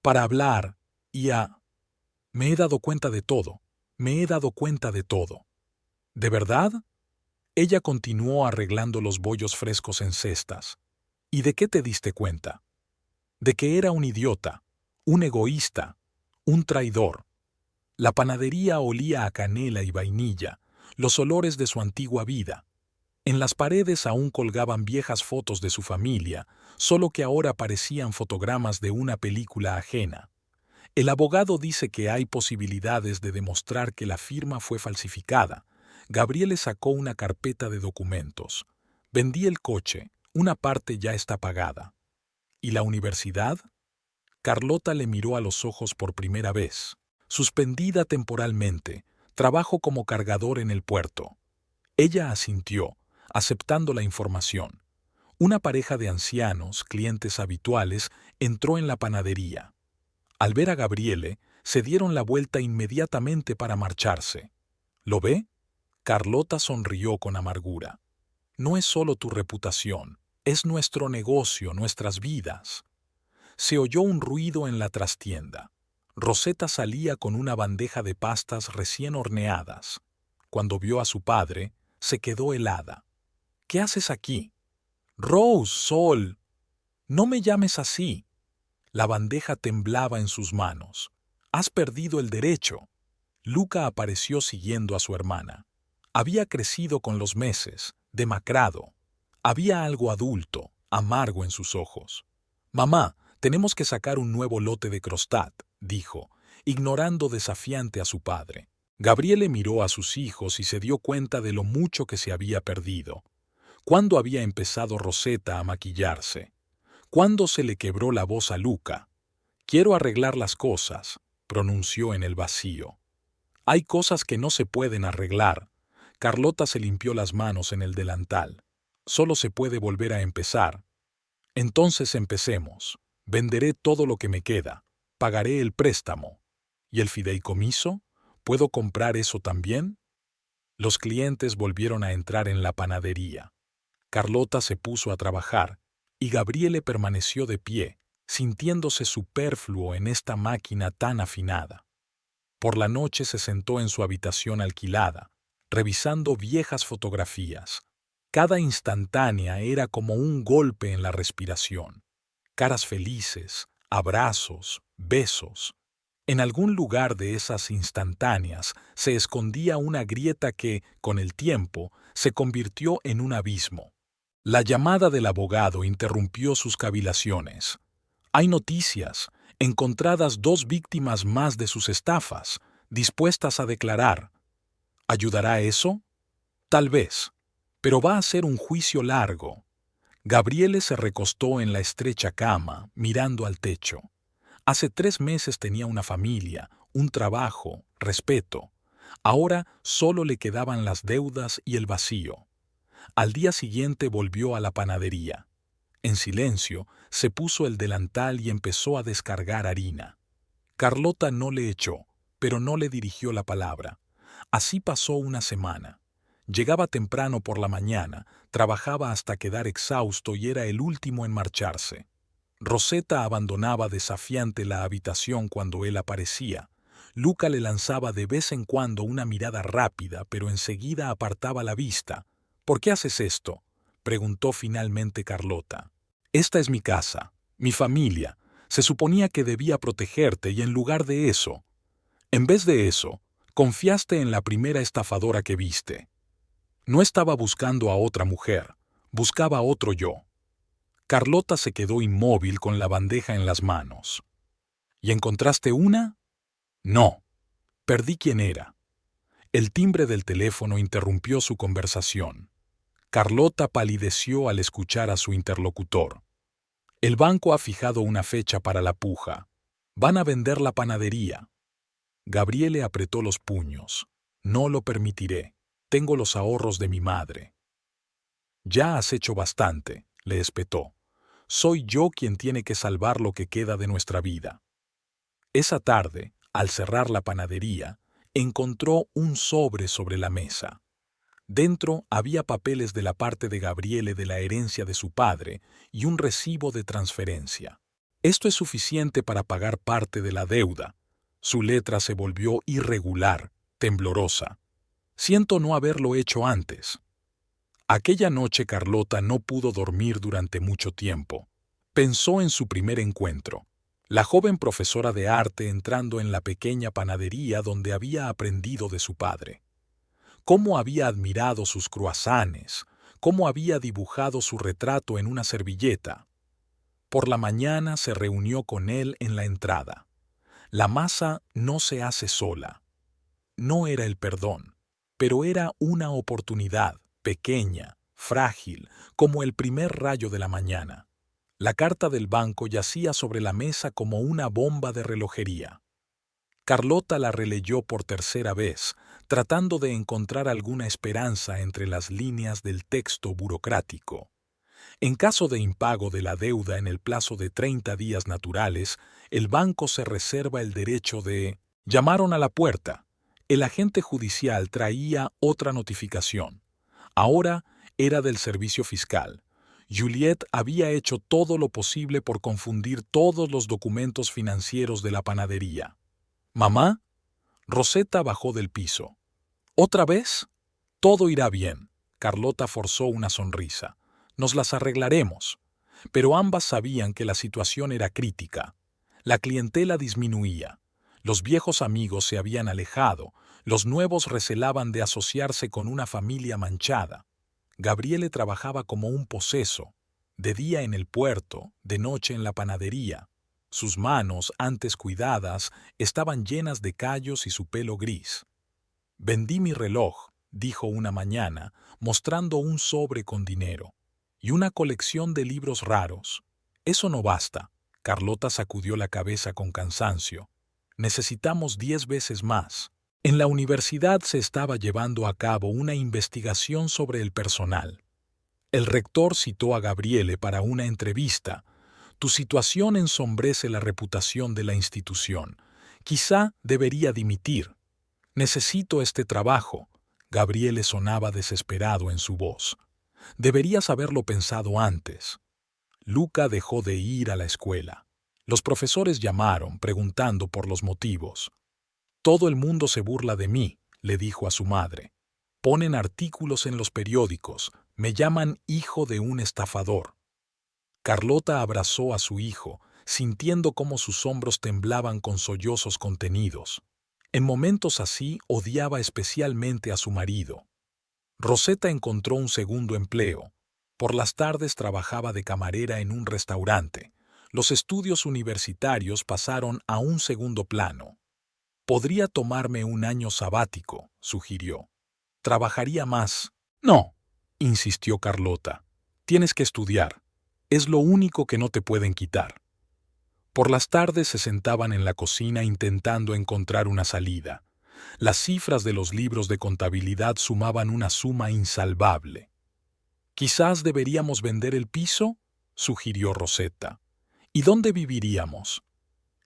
«Para hablar y a... Me he dado cuenta de todo, me he dado cuenta de todo». «¿De verdad?» Ella continuó arreglando los bollos frescos en cestas. «¿Y de qué te diste cuenta?» «De que era un idiota, un egoísta, un traidor». La panadería olía a canela y vainilla, los olores de su antigua vida. En las paredes aún colgaban viejas fotos de su familia, solo que ahora parecían fotogramas de una película ajena. El abogado dice que hay posibilidades de demostrar que la firma fue falsificada. Gabriele sacó una carpeta de documentos. «Vendí el coche, una parte ya está pagada». «¿Y la universidad?» Carlota le miró a los ojos por primera vez. «Suspendida temporalmente, trabajo como cargador en el puerto». Ella asintió, aceptando la información. Una pareja de ancianos, clientes habituales, entró en la panadería. Al ver a Gabriele, se dieron la vuelta inmediatamente para marcharse. «¿Lo ve?» Carlota sonrió con amargura. «No es solo tu reputación, es nuestro negocio, nuestras vidas». Se oyó un ruido en la trastienda. Rosetta salía con una bandeja de pastas recién horneadas. Cuando vio a su padre, se quedó helada. «¿Qué haces aquí?» «Rose, Sol, no me llames así». La bandeja temblaba en sus manos. «Has perdido el derecho». Luca apareció siguiendo a su hermana. Había crecido con los meses, demacrado. Había algo adulto, amargo en sus ojos. «Mamá, tenemos que sacar un nuevo lote de crostat», dijo, ignorando desafiante a su padre. Gabriele miró a sus hijos y se dio cuenta de lo mucho que se había perdido. ¿Cuándo había empezado Rosetta a maquillarse? ¿Cuándo se le quebró la voz a Luca? «Quiero arreglar las cosas», pronunció en el vacío. «Hay cosas que no se pueden arreglar». Carlota se limpió las manos en el delantal. «Solo se puede volver a empezar». «Entonces empecemos. Venderé todo lo que me queda. Pagaré el préstamo. ¿Y el fideicomiso? ¿Puedo comprar eso también?» Los clientes volvieron a entrar en la panadería. Carlota se puso a trabajar y Gabriele permaneció de pie, sintiéndose superfluo en esta máquina tan afinada. Por la noche se sentó en su habitación alquilada, revisando viejas fotografías. Cada instantánea era como un golpe en la respiración. Caras felices, abrazos, besos. En algún lugar de esas instantáneas se escondía una grieta que, con el tiempo, se convirtió en un abismo. La llamada del abogado interrumpió sus cavilaciones. «Hay noticias. Encontradas 2 víctimas más de sus estafas, dispuestas a declarar». ¿Ayudará eso? Tal vez. Pero va a ser un juicio largo. Gabriele se recostó en la estrecha cama, mirando al techo. Hace 3 meses tenía una familia, un trabajo, respeto. Ahora solo le quedaban las deudas y el vacío. Al día siguiente volvió a la panadería. En silencio, se puso el delantal y empezó a descargar harina. Carlota no le echó, pero no le dirigió la palabra. Así pasó una semana. Llegaba temprano por la mañana, trabajaba hasta quedar exhausto y era el último en marcharse. Rosetta abandonaba desafiante la habitación cuando él aparecía. Luca le lanzaba de vez en cuando una mirada rápida, pero enseguida apartaba la vista. ¿Por qué haces esto?, preguntó finalmente Carlota. Esta es mi casa, mi familia. Se suponía que debía protegerte y en lugar de eso, en vez de eso, confiaste en la primera estafadora que viste. No estaba buscando a otra mujer, buscaba a otro yo. Carlota se quedó inmóvil con la bandeja en las manos. ¿Y encontraste una? No. Perdí quién era. El timbre del teléfono interrumpió su conversación. Carlota palideció al escuchar a su interlocutor. El banco ha fijado una fecha para la puja. Van a vender la panadería. Gabriele apretó los puños. No lo permitiré. Tengo los ahorros de mi madre. Ya has hecho bastante, le espetó. Soy yo quien tiene que salvar lo que queda de nuestra vida. Esa tarde, al cerrar la panadería, encontró un sobre la mesa. Dentro había papeles de la parte de Gabriele de la herencia de su padre y un recibo de transferencia. Esto es suficiente para pagar parte de la deuda. Su letra se volvió irregular, temblorosa. Siento no haberlo hecho antes. Aquella noche Carlota no pudo dormir durante mucho tiempo. Pensó en su primer encuentro. La joven profesora de arte entrando en la pequeña panadería donde había aprendido de su padre. Cómo había admirado sus croissants, cómo había dibujado su retrato en una servilleta. Por la mañana se reunió con él en la entrada. La masa no se hace sola. No era el perdón, pero era una oportunidad, pequeña, frágil, como el primer rayo de la mañana. La carta del banco yacía sobre la mesa como una bomba de relojería. Carlota la releyó por tercera vez, tratando de encontrar alguna esperanza entre las líneas del texto burocrático. En caso de impago de la deuda en el plazo de 30 días naturales, el banco se reserva el derecho de... Llamaron a la puerta. El agente judicial traía otra notificación. Ahora era del servicio fiscal. Juliette había hecho todo lo posible por confundir todos los documentos financieros de la panadería. «¿Mamá?» Rosetta bajó del piso. «¿Otra vez?» «Todo irá bien». Carlota forzó una sonrisa. «Nos las arreglaremos». Pero ambas sabían que la situación era crítica. La clientela disminuía. Los viejos amigos se habían alejado. Los nuevos recelaban de asociarse con una familia manchada. Gabriele trabajaba como un poseso, de día en el puerto, de noche en la panadería. Sus manos, antes cuidadas, estaban llenas de callos y su pelo gris. «Vendí mi reloj», dijo una mañana, mostrando un sobre con dinero, «y una colección de libros raros. Eso no basta». Carlota sacudió la cabeza con cansancio. «Necesitamos 10 veces más». En la universidad se estaba llevando a cabo una investigación sobre el personal. El rector citó a Gabriele para una entrevista. «Tu situación ensombrece la reputación de la institución. Quizá debería dimitir. Necesito este trabajo». Gabriele sonaba desesperado en su voz. «Deberías haberlo pensado antes». Luca dejó de ir a la escuela. Los profesores llamaron, preguntando por los motivos. «Todo el mundo se burla de mí», le dijo a su madre. «Ponen artículos en los periódicos, me llaman hijo de un estafador». Carlota abrazó a su hijo, sintiendo cómo sus hombros temblaban con sollozos contenidos. En momentos así odiaba especialmente a su marido. Rosetta encontró un segundo empleo. Por las tardes trabajaba de camarera en un restaurante. Los estudios universitarios pasaron a un segundo plano. «Podría tomarme un año sabático», sugirió. «Trabajaría más». «No», insistió Carlota. «Tienes que estudiar. Es lo único que no te pueden quitar». Por las tardes se sentaban en la cocina intentando encontrar una salida. Las cifras de los libros de contabilidad sumaban una suma insalvable. Quizás deberíamos vender el piso, sugirió Rosetta. ¿Y dónde viviríamos?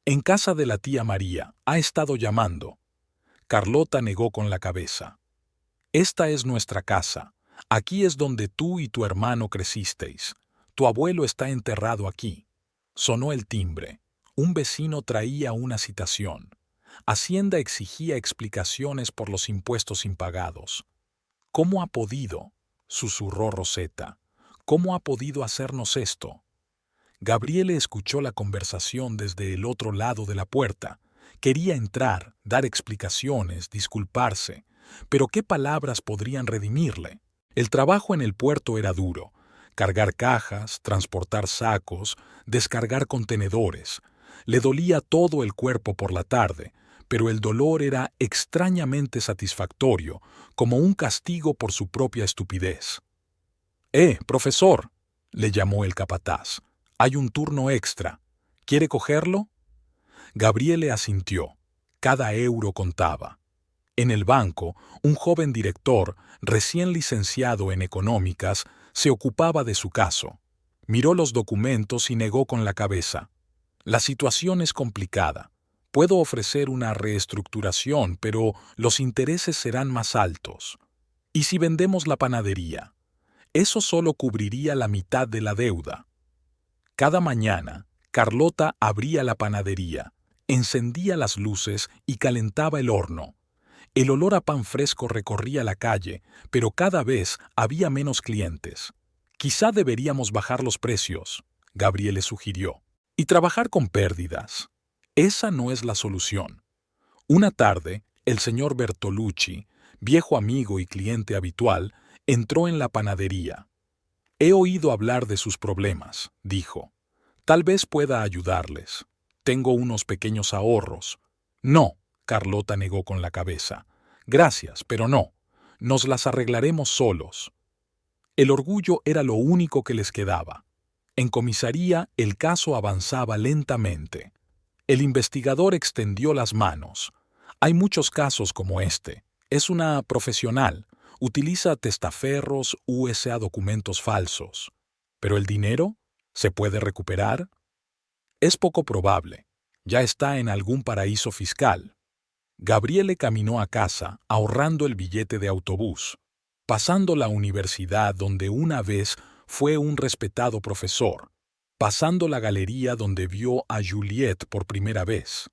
En casa de la tía María. Ha estado llamando. Carlota negó con la cabeza. Esta es nuestra casa. Aquí es donde tú y tu hermano crecisteis. Tu abuelo está enterrado aquí. Sonó el timbre. Un vecino traía una citación. Hacienda exigía explicaciones por los impuestos impagados. ¿Cómo ha podido? Susurró Rosetta. ¿Cómo ha podido hacernos esto? Gabriele escuchó la conversación desde el otro lado de la puerta. Quería entrar, dar explicaciones, disculparse. Pero ¿qué palabras podrían redimirle? El trabajo en el puerto era duro. Cargar cajas, transportar sacos, descargar contenedores. Le dolía todo el cuerpo por la tarde, pero el dolor era extrañamente satisfactorio, como un castigo por su propia estupidez. Profesor! Le llamó el capataz. Hay un turno extra. ¿Quiere cogerlo? Gabriele asintió. Cada euro contaba. En el banco, un joven director, recién licenciado en económicas, se ocupaba de su caso. Miró los documentos y negó con la cabeza. La situación es complicada. Puedo ofrecer una reestructuración, pero los intereses serán más altos. ¿Y si vendemos la panadería? Eso solo cubriría la mitad de la deuda. Cada mañana, Carlota abría la panadería, encendía las luces y calentaba el horno. El olor a pan fresco recorría la calle, pero cada vez había menos clientes. Quizá deberíamos bajar los precios, Gabriele sugirió, y trabajar con pérdidas. Esa no es la solución. Una tarde, el señor Bertolucci, viejo amigo y cliente habitual, entró en la panadería. He oído hablar de sus problemas, dijo. Tal vez pueda ayudarles. Tengo unos pequeños ahorros. No, Carlota negó con la cabeza. Gracias, pero no. Nos las arreglaremos solos. El orgullo era lo único que les quedaba. En comisaría el caso avanzaba lentamente. El investigador extendió las manos. Hay muchos casos como este. Es una profesional. Utiliza testaferros, USA documentos falsos. ¿Pero el dinero? ¿Se puede recuperar? Es poco probable. Ya está en algún paraíso fiscal. Gabriele caminó a casa, ahorrando el billete de autobús, pasando la universidad donde una vez fue un respetado profesor, pasando la galería donde vio a Juliette por primera vez,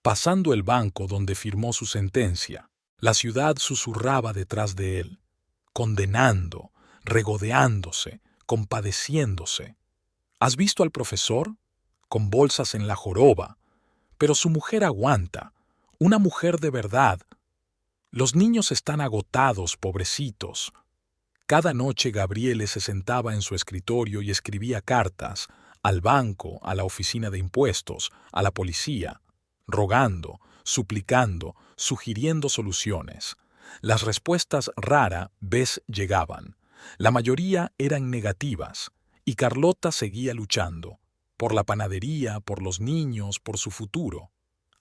pasando el banco donde firmó su sentencia. La ciudad susurraba detrás de él, condenando, regodeándose, compadeciéndose. ¿Has visto al profesor? Con bolsas en la joroba. Pero su mujer aguanta. Una mujer de verdad. Los niños están agotados, pobrecitos. Cada noche Gabriele se sentaba en su escritorio y escribía cartas al banco, a la oficina de impuestos, a la policía, rogando, suplicando, sugiriendo soluciones. Las respuestas rara vez llegaban. La mayoría eran negativas, y Carlota seguía luchando, por la panadería, por los niños, por su futuro.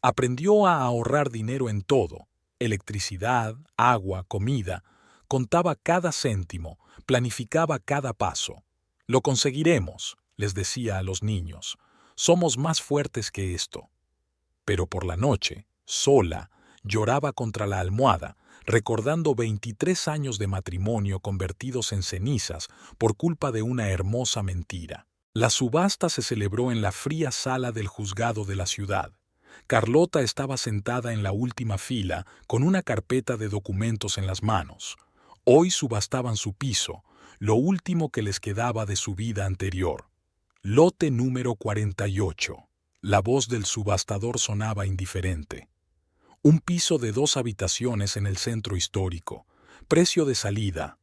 Aprendió a ahorrar dinero en todo, electricidad, agua, comida, contaba cada céntimo, planificaba cada paso. Lo conseguiremos, les decía a los niños. Somos más fuertes que esto. Pero por la noche, sola, lloraba contra la almohada, recordando 23 años de matrimonio convertidos en cenizas por culpa de una hermosa mentira. La subasta se celebró en la fría sala del juzgado de la ciudad. Carlota estaba sentada en la última fila con una carpeta de documentos en las manos. Hoy subastaban su piso, lo último que les quedaba de su vida anterior. Lote número 48. La voz del subastador sonaba indiferente. Un piso de 2 habitaciones en el centro histórico. Precio de salida.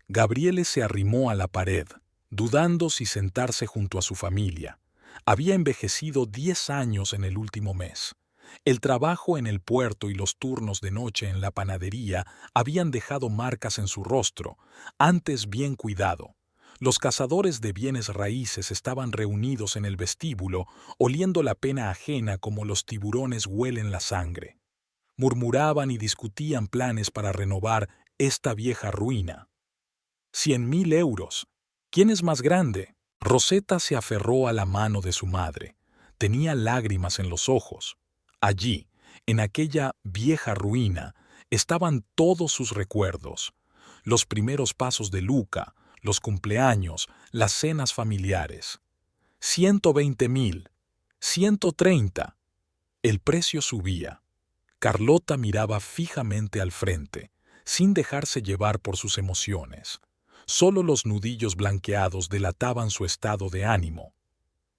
Gabriele se arrimó a la pared, dudando si sentarse junto a su familia. Había envejecido 10 años en el último mes. El trabajo en el puerto y los turnos de noche en la panadería habían dejado marcas en su rostro, antes bien cuidado. Los cazadores de bienes raíces estaban reunidos en el vestíbulo, oliendo la pena ajena como los tiburones huelen la sangre. Murmuraban y discutían planes para renovar esta vieja ruina. 100.000 euros. ¿Quién es más grande? Rosetta se aferró a la mano de su madre. Tenía lágrimas en los ojos. Allí, en aquella vieja ruina, estaban todos sus recuerdos. Los primeros pasos de Luca, los cumpleaños, las cenas familiares. 120.000, 130. El precio subía. Carlota miraba fijamente al frente, sin dejarse llevar por sus emociones. Solo los nudillos blanqueados delataban su estado de ánimo.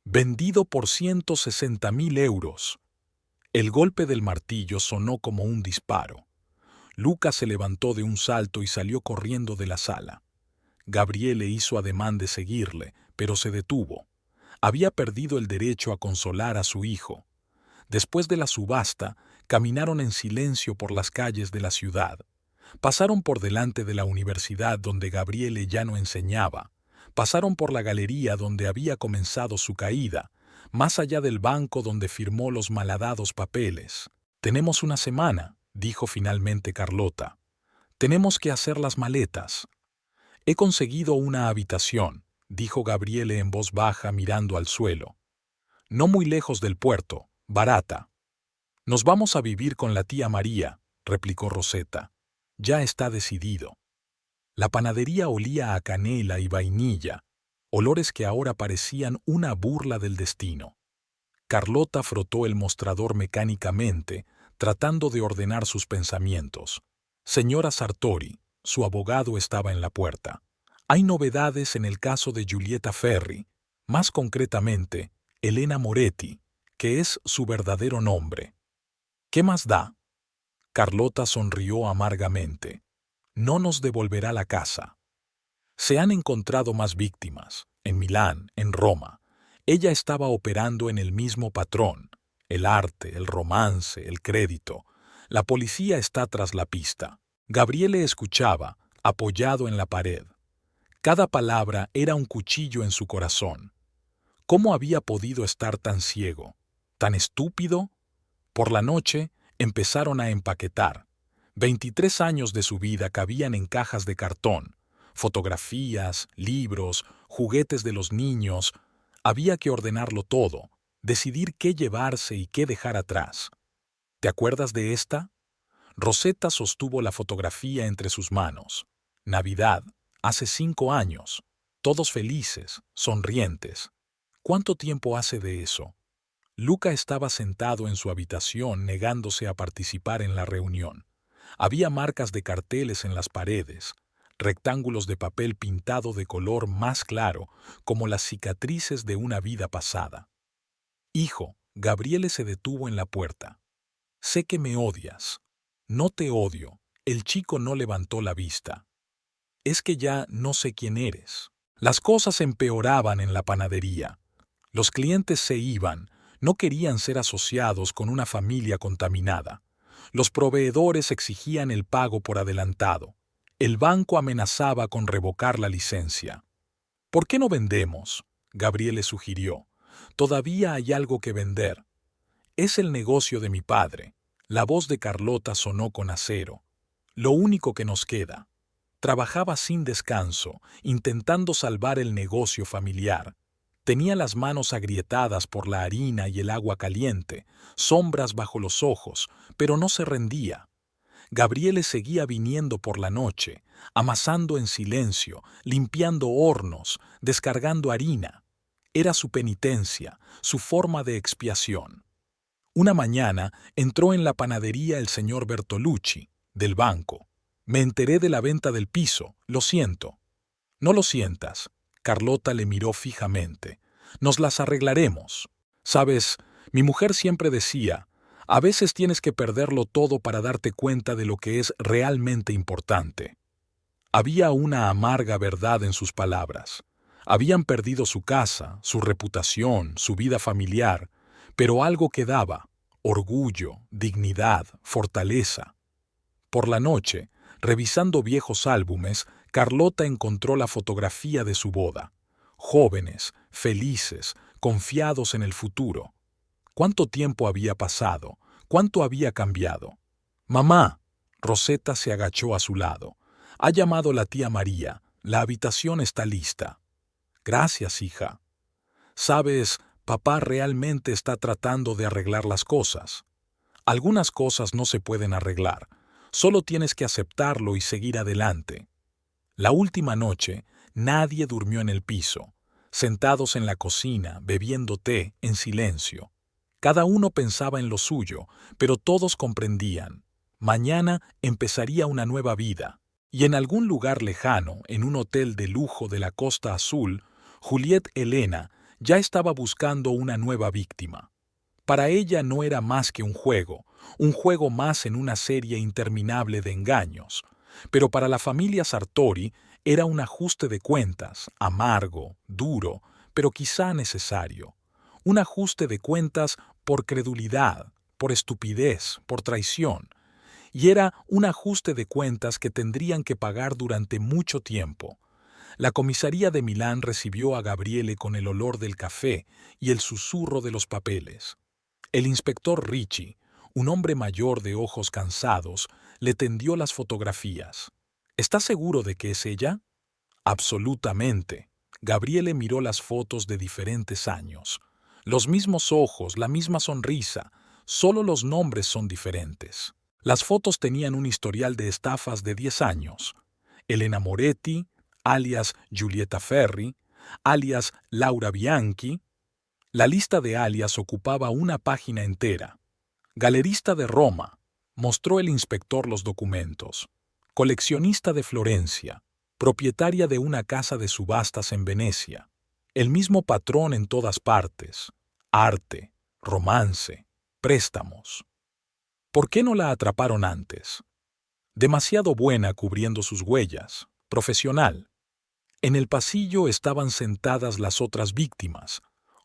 Vendido por 160.000 euros. El golpe del martillo sonó como un disparo. Luca se levantó de un salto y salió corriendo de la sala. Gabriele hizo ademán de seguirle, pero se detuvo. Había perdido el derecho a consolar a su hijo. Después de la subasta, caminaron en silencio por las calles de la ciudad. Pasaron por delante de la universidad donde Gabriele ya no enseñaba. Pasaron por la galería donde había comenzado su caída, más allá del banco donde firmó los malhadados papeles. «Tenemos una semana», dijo finalmente Carlota. «Tenemos que hacer las maletas». «He conseguido una habitación», dijo Gabriele en voz baja mirando al suelo. «No muy lejos del puerto, barata». «Nos vamos a vivir con la tía María», replicó Rosetta. «Ya está decidido». La panadería olía a canela y vainilla, olores que ahora parecían una burla del destino. Carlota frotó el mostrador mecánicamente, tratando de ordenar sus pensamientos. Señora Sartori, su abogado estaba en la puerta. Hay novedades en el caso de Giulietta Ferri, más concretamente, Elena Moretti, que es su verdadero nombre. ¿Qué más da? Carlota sonrió amargamente. No nos devolverá la casa. Se han encontrado más víctimas, en Milán, en Roma. Ella estaba operando en el mismo patrón, el arte, el romance, el crédito. La policía está tras la pista. Gabriele escuchaba, apoyado en la pared. Cada palabra era un cuchillo en su corazón. ¿Cómo había podido estar tan ciego, tan estúpido? Por la noche empezaron a empaquetar. 23 años de su vida cabían en cajas de cartón. Fotografías, libros, juguetes de los niños. Había que ordenarlo todo, decidir qué llevarse y qué dejar atrás. ¿Te acuerdas de esta? Rosetta sostuvo la fotografía entre sus manos. Navidad, hace 5 años. Todos felices, sonrientes. ¿Cuánto tiempo hace de eso? Luca estaba sentado en su habitación negándose a participar en la reunión. Había marcas de carteles en las paredes, rectángulos de papel pintado de color más claro, como las cicatrices de una vida pasada. Hijo, Gabriele se detuvo en la puerta. Sé que me odias. No te odio. El chico no levantó la vista. Es que ya no sé quién eres. Las cosas empeoraban en la panadería. Los clientes se iban, no querían ser asociados con una familia contaminada. Los proveedores exigían el pago por adelantado. El banco amenazaba con revocar la licencia. ¿Por qué no vendemos? Gabriele sugirió. Todavía hay algo que vender. Es el negocio de mi padre. La voz de Carlota sonó con acero. Lo único que nos queda. Trabajaba sin descanso, intentando salvar el negocio familiar. Tenía las manos agrietadas por la harina y el agua caliente, sombras bajo los ojos, pero no se rendía. Gabriele seguía viniendo por la noche, amasando en silencio, limpiando hornos, descargando harina. Era su penitencia, su forma de expiación. Una mañana entró en la panadería el señor Bertolucci, del banco. Me enteré de la venta del piso, lo siento. No lo sientas. Carlota le miró fijamente. Nos las arreglaremos. Sabes, mi mujer siempre decía, a veces tienes que perderlo todo para darte cuenta de lo que es realmente importante. Había una amarga verdad en sus palabras. Habían perdido su casa, su reputación, su vida familiar, pero algo quedaba: orgullo, dignidad, fortaleza. Por la noche, revisando viejos álbumes, Carlota encontró la fotografía de su boda. Jóvenes, felices, confiados en el futuro. ¿Cuánto tiempo había pasado? ¿Cuánto había cambiado? «Mamá», Rosetta se agachó a su lado. «Ha llamado la tía María. La habitación está lista. Gracias, hija. Sabes, papá realmente está tratando de arreglar las cosas. Algunas cosas no se pueden arreglar. Solo tienes que aceptarlo y seguir adelante. La última noche, nadie durmió en el piso, sentados en la cocina, bebiendo té, en silencio. Cada uno pensaba en lo suyo, pero todos comprendían. Mañana empezaría una nueva vida. Y en algún lugar lejano, en un hotel de lujo de la Costa Azul, Juliette Helena ya estaba buscando una nueva víctima. Para ella no era más que un juego más en una serie interminable de engaños. Pero para la familia Sartori era un ajuste de cuentas, amargo, duro, pero quizá necesario. Un ajuste de cuentas por credulidad, por estupidez, por traición. Y era un ajuste de cuentas que tendrían que pagar durante mucho tiempo. La comisaría de Milán recibió a Gabriele con el olor del café y el susurro de los papeles. El inspector Ricci, un hombre mayor de ojos cansados, le tendió las fotografías. ¿Está seguro de que es ella? Absolutamente. Gabriele miró las fotos de diferentes años. Los mismos ojos, la misma sonrisa, solo los nombres son diferentes. Las fotos tenían un historial de estafas de 10 años. Elena Moretti, alias Giulietta Ferri, alias Laura Bianchi. La lista de alias ocupaba una página entera. Galerista de Roma, mostró el inspector los documentos. Coleccionista de Florencia, propietaria de una casa de subastas en Venecia. El mismo patrón en todas partes. Arte, romance, préstamos. ¿Por qué no la atraparon antes? Demasiado buena cubriendo sus huellas, profesional. En el pasillo estaban sentadas las otras víctimas,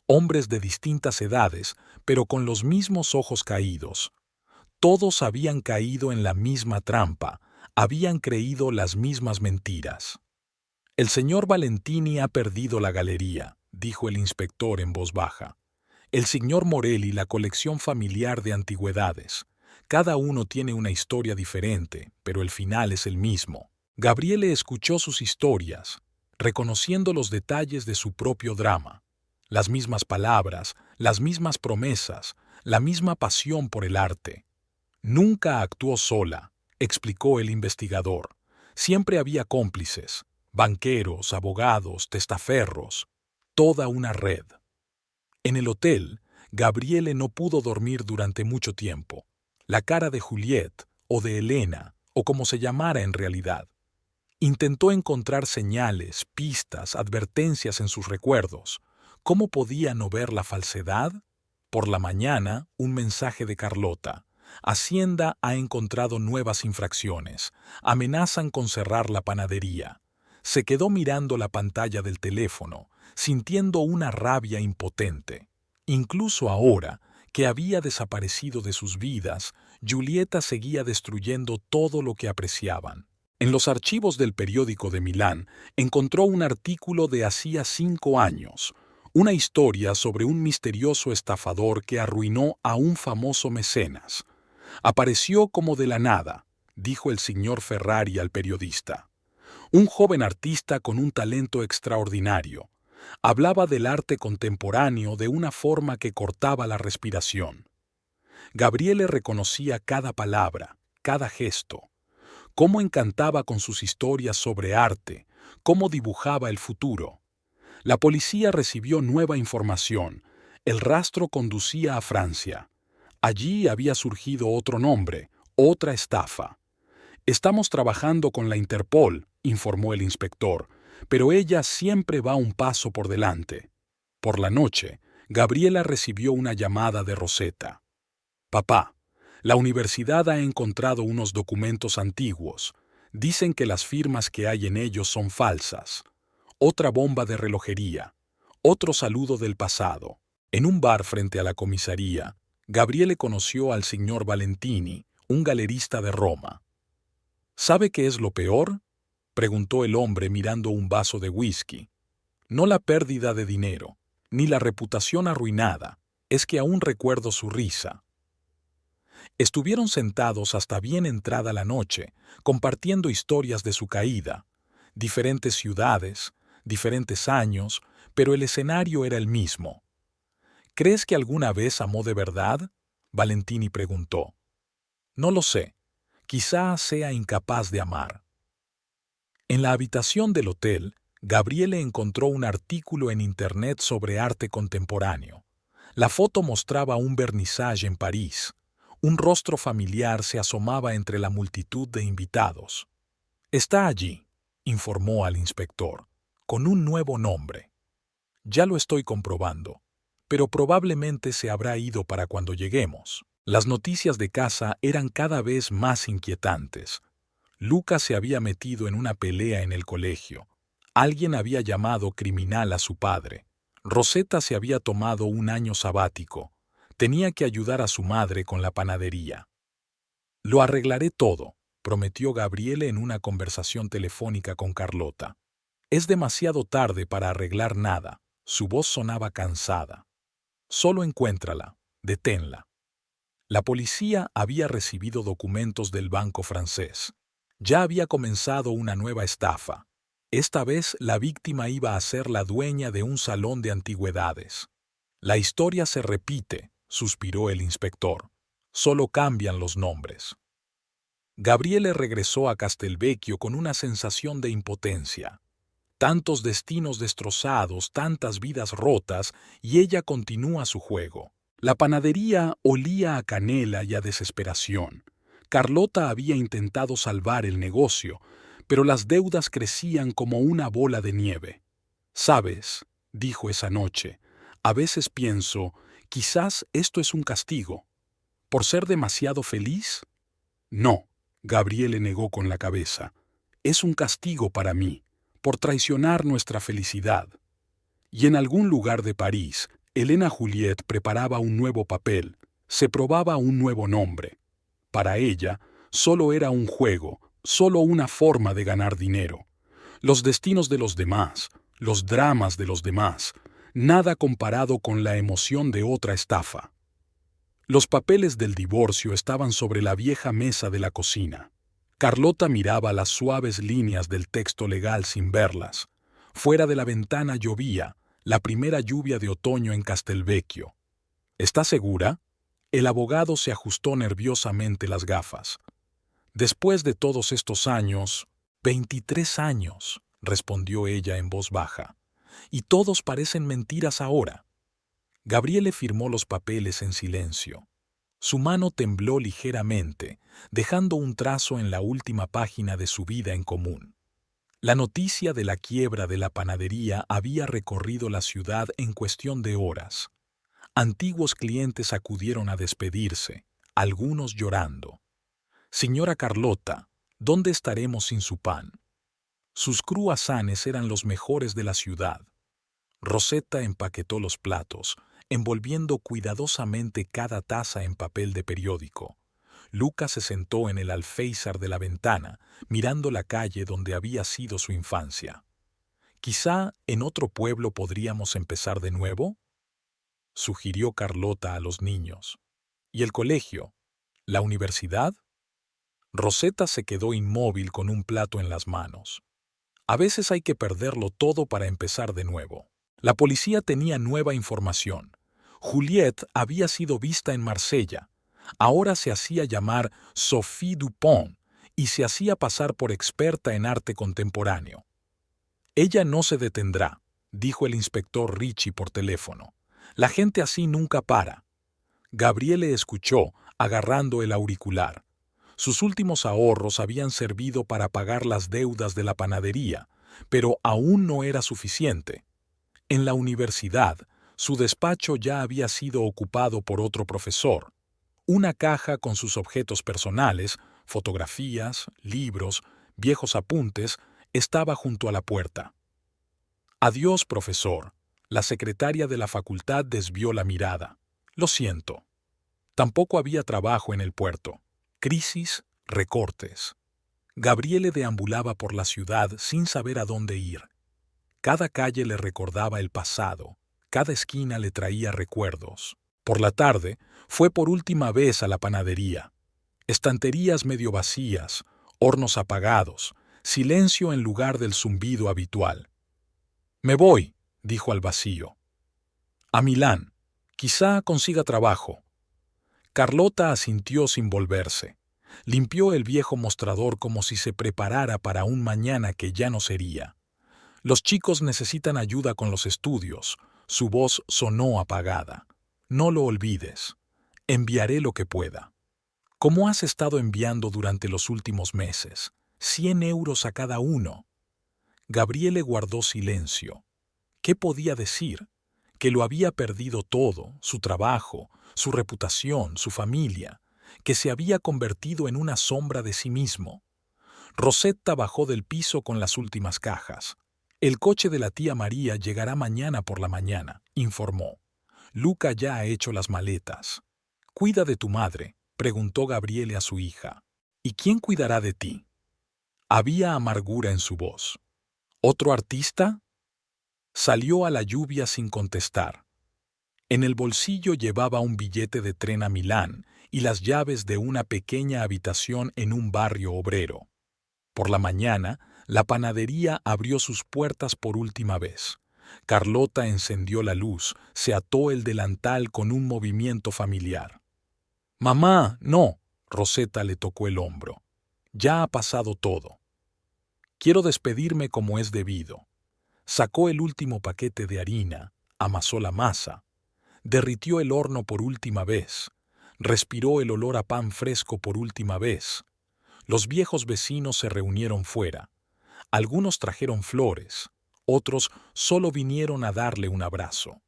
hombres de distintas edades, pero con los mismos ojos caídos. Todos habían caído en la misma trampa, habían creído las mismas mentiras. El señor Valentini ha perdido la galería, dijo el inspector en voz baja. El señor Morelli la colección familiar de antigüedades. Cada uno tiene una historia diferente, pero el final es el mismo. Gabriele escuchó sus historias, reconociendo los detalles de su propio drama. Las mismas palabras, las mismas promesas, la misma pasión por el arte. Nunca actuó sola, explicó el investigador. Siempre había cómplices, banqueros, abogados, testaferros, toda una red. En el hotel, Gabriele no pudo dormir durante mucho tiempo. La cara de Juliette, o de Elena, o como se llamara en realidad. Intentó encontrar señales, pistas, advertencias en sus recuerdos. ¿Cómo podía no ver la falsedad? Por la mañana, un mensaje de Carlota. Hacienda ha encontrado nuevas infracciones. Amenazan con cerrar la panadería. Se quedó mirando la pantalla del teléfono, sintiendo una rabia impotente. Incluso ahora, que había desaparecido de sus vidas, Giulietta seguía destruyendo todo lo que apreciaban. En los archivos del periódico de Milán encontró un artículo de hacía 5 años, una historia sobre un misterioso estafador que arruinó a un famoso mecenas. Apareció como de la nada, dijo el señor Ferrari al periodista. Un joven artista con un talento extraordinario. Hablaba del arte contemporáneo de una forma que cortaba la respiración. Gabriele reconocía cada palabra, cada gesto. Cómo encantaba con sus historias sobre arte, cómo dibujaba el futuro. La policía recibió nueva información. El rastro conducía a Francia. Allí había surgido otro nombre, otra estafa. Estamos trabajando con la Interpol, informó el inspector, pero ella siempre va un paso por delante. Por la noche, Gabriela recibió una llamada de Rosetta. Papá, la universidad ha encontrado unos documentos antiguos. Dicen que las firmas que hay en ellos son falsas. Otra bomba de relojería. Otro saludo del pasado. En un bar frente a la comisaría, Gabriele conoció al señor Valentini, un galerista de Roma. ¿Sabe qué es lo peor?, preguntó el hombre mirando un vaso de whisky. No la pérdida de dinero, ni la reputación arruinada, es que aún recuerdo su risa. Estuvieron sentados hasta bien entrada la noche, compartiendo historias de su caída. diferentes ciudades, diferentes años, pero el escenario era el mismo. ¿Crees que alguna vez amó de verdad? Valentini preguntó. No lo sé. Quizá sea incapaz de amar. En la habitación del hotel, Gabriele encontró un artículo en Internet sobre arte contemporáneo. La foto mostraba un vernissage en París. Un rostro familiar se asomaba entre la multitud de invitados. Está allí, informó al inspector, con un nuevo nombre. Ya lo estoy comprobando, pero probablemente se habrá ido para cuando lleguemos. Las noticias de casa eran cada vez más inquietantes. Lucas se había metido en una pelea en el colegio. Alguien había llamado criminal a su padre. Rosetta se había tomado un año sabático. Tenía que ayudar a su madre con la panadería. Lo arreglaré todo, prometió Gabriele en una conversación telefónica con Carlota. Es demasiado tarde para arreglar nada. Su voz sonaba cansada. Solo encuéntrala, deténla. La policía había recibido documentos del banco francés. Ya había comenzado una nueva estafa. Esta vez la víctima iba a ser la dueña de un salón de antigüedades. La historia se repite, suspiró el inspector. Solo cambian los nombres. Gabriele regresó a Castelvecchio con una sensación de impotencia. Tantos destinos destrozados, tantas vidas rotas, y ella continúa su juego. La panadería olía a canela y a desesperación. Carlota había intentado salvar el negocio, pero las deudas crecían como una bola de nieve. «Sabes», dijo esa noche, «a veces pienso, quizás esto es un castigo. ¿Por ser demasiado feliz?» «No», Gabriele negó con la cabeza. «Es un castigo para mí, por traicionar nuestra felicidad». Y en algún lugar de París, Elena Juliet preparaba un nuevo papel, se probaba un nuevo nombre. Para ella, solo era un juego, solo una forma de ganar dinero. Los destinos de los demás, los dramas de los demás, nada comparado con la emoción de otra estafa. Los papeles del divorcio estaban sobre la vieja mesa de la cocina. Carlota miraba las suaves líneas del texto legal sin verlas. Fuera de la ventana llovía, la primera lluvia de otoño en Castelvecchio. ¿Está segura? El abogado se ajustó nerviosamente las gafas. Después de todos estos años, 23 años, respondió ella en voz baja, y todos parecen mentiras ahora. Gabriele firmó los papeles en silencio. Su mano tembló ligeramente, dejando un trazo en la última página de su vida en común. La noticia de la quiebra de la panadería había recorrido la ciudad en cuestión de horas. Antiguos clientes acudieron a despedirse, algunos llorando. «Señora Carlota, ¿dónde estaremos sin su pan?» Sus cruasanes eran los mejores de la ciudad. Rosetta empaquetó los platos, envolviendo cuidadosamente cada taza en papel de periódico. Lucas se sentó en el alféizar de la ventana, mirando la calle donde había sido su infancia. «Quizá en otro pueblo podríamos empezar de nuevo», sugirió Carlota a los niños. «¿Y el colegio? ¿La universidad?» Rosetta se quedó inmóvil con un plato en las manos. A veces hay que perderlo todo para empezar de nuevo. La policía tenía nueva información. Juliette había sido vista en Marsella. Ahora se hacía llamar Sophie Dupont y se hacía pasar por experta en arte contemporáneo. «Ella no se detendrá», dijo el inspector Ricci por teléfono. «La gente así nunca para». Gabriele escuchó, agarrando el auricular. Sus últimos ahorros habían servido para pagar las deudas de la panadería, pero aún no era suficiente. En la universidad, su despacho ya había sido ocupado por otro profesor. Una caja con sus objetos personales, fotografías, libros, viejos apuntes, estaba junto a la puerta. «Adiós, profesor». La secretaria de la facultad desvió la mirada. «Lo siento». Tampoco había trabajo en el puerto. Crisis, recortes. Gabriele deambulaba por la ciudad sin saber a dónde ir. Cada calle le recordaba el pasado, cada esquina le traía recuerdos. Por la tarde, fue por última vez a la panadería. Estanterías medio vacías, hornos apagados, Silencio en lugar del zumbido habitual. «Me voy», dijo al vacío. «A Milán. Quizá consiga trabajo». Carlota asintió sin volverse. Limpió el viejo mostrador como si se preparara para un mañana que ya no sería. «Los chicos necesitan ayuda con los estudios». Su voz sonó apagada. «No lo olvides. Enviaré lo que pueda». «¿Cómo has estado enviando durante los últimos meses? 100 euros a cada uno». Gabriele guardó silencio. ¿Qué podía decir? Que lo había perdido todo, su trabajo, su reputación, su familia, que se había convertido en una sombra de sí mismo. Rosetta bajó del piso con las últimas cajas. «El coche de la tía María llegará mañana por la mañana», informó. «Luca ya ha hecho las maletas». «¿Cuida de tu madre?», preguntó Gabriele a su hija. «¿Y quién cuidará de ti?». Había amargura en su voz. «¿Otro artista?». Salió a la lluvia sin contestar. En el bolsillo llevaba un billete de tren a Milán y las llaves de una pequeña habitación en un barrio obrero. Por la mañana, la panadería abrió sus puertas por última vez. Carlota encendió la luz, se ató el delantal con un movimiento familiar. «Mamá, no», Rosetta le tocó el hombro. «Ya ha pasado todo. Quiero despedirme como es debido». Sacó el último paquete de harina, amasó la masa, derritió el horno por última vez, respiró el olor a pan fresco por última vez. Los viejos vecinos se reunieron fuera. Algunos trajeron flores, otros solo vinieron a darle un abrazo.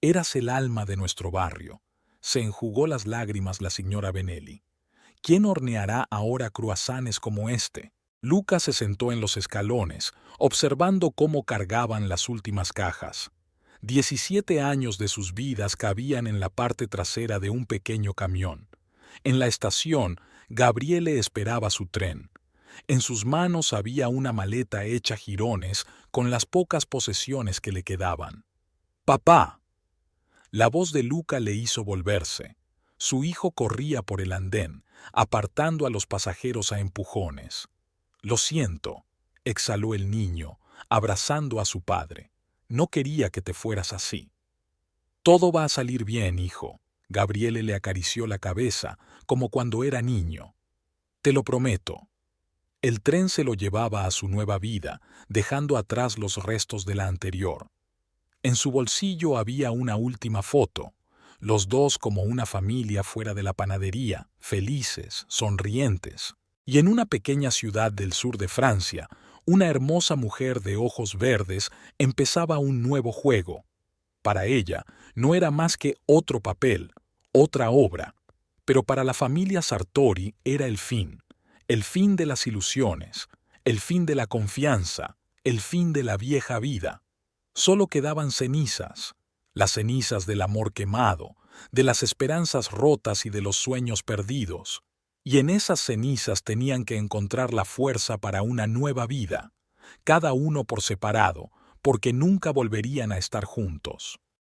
«Eras el alma de nuestro barrio», se enjugó las lágrimas la señora Benelli. «¿Quién horneará ahora cruasanes como este?». Luca se sentó en los escalones, observando cómo cargaban las últimas cajas. 17 años de sus vidas cabían en la parte trasera de un pequeño camión. En la estación, Gabriele esperaba su tren. En sus manos había una maleta hecha jirones con las pocas posesiones que le quedaban. «Papá». La voz de Luca le hizo volverse. Su hijo corría por el andén, apartando a los pasajeros a empujones. «Lo siento», exhaló el niño, abrazando a su padre. «No quería que te fueras así». «Todo va a salir bien, hijo». Gabriele le acarició la cabeza, como cuando era niño. «Te lo prometo». El tren se lo llevaba a su nueva vida, dejando atrás los restos de la anterior. En su bolsillo había una última foto, los dos como una familia fuera de la panadería, felices, sonrientes. Y en una pequeña ciudad del sur de Francia, una hermosa mujer de ojos verdes empezaba un nuevo juego. Para ella no era más que otro papel, otra obra, pero para la familia Sartori era el fin de las ilusiones, el fin de la confianza, el fin de la vieja vida. Solo quedaban cenizas, las cenizas del amor quemado, de las esperanzas rotas y de los sueños perdidos. Y en esas cenizas tenían que encontrar la fuerza para una nueva vida, cada uno por separado, porque nunca volverían a estar juntos.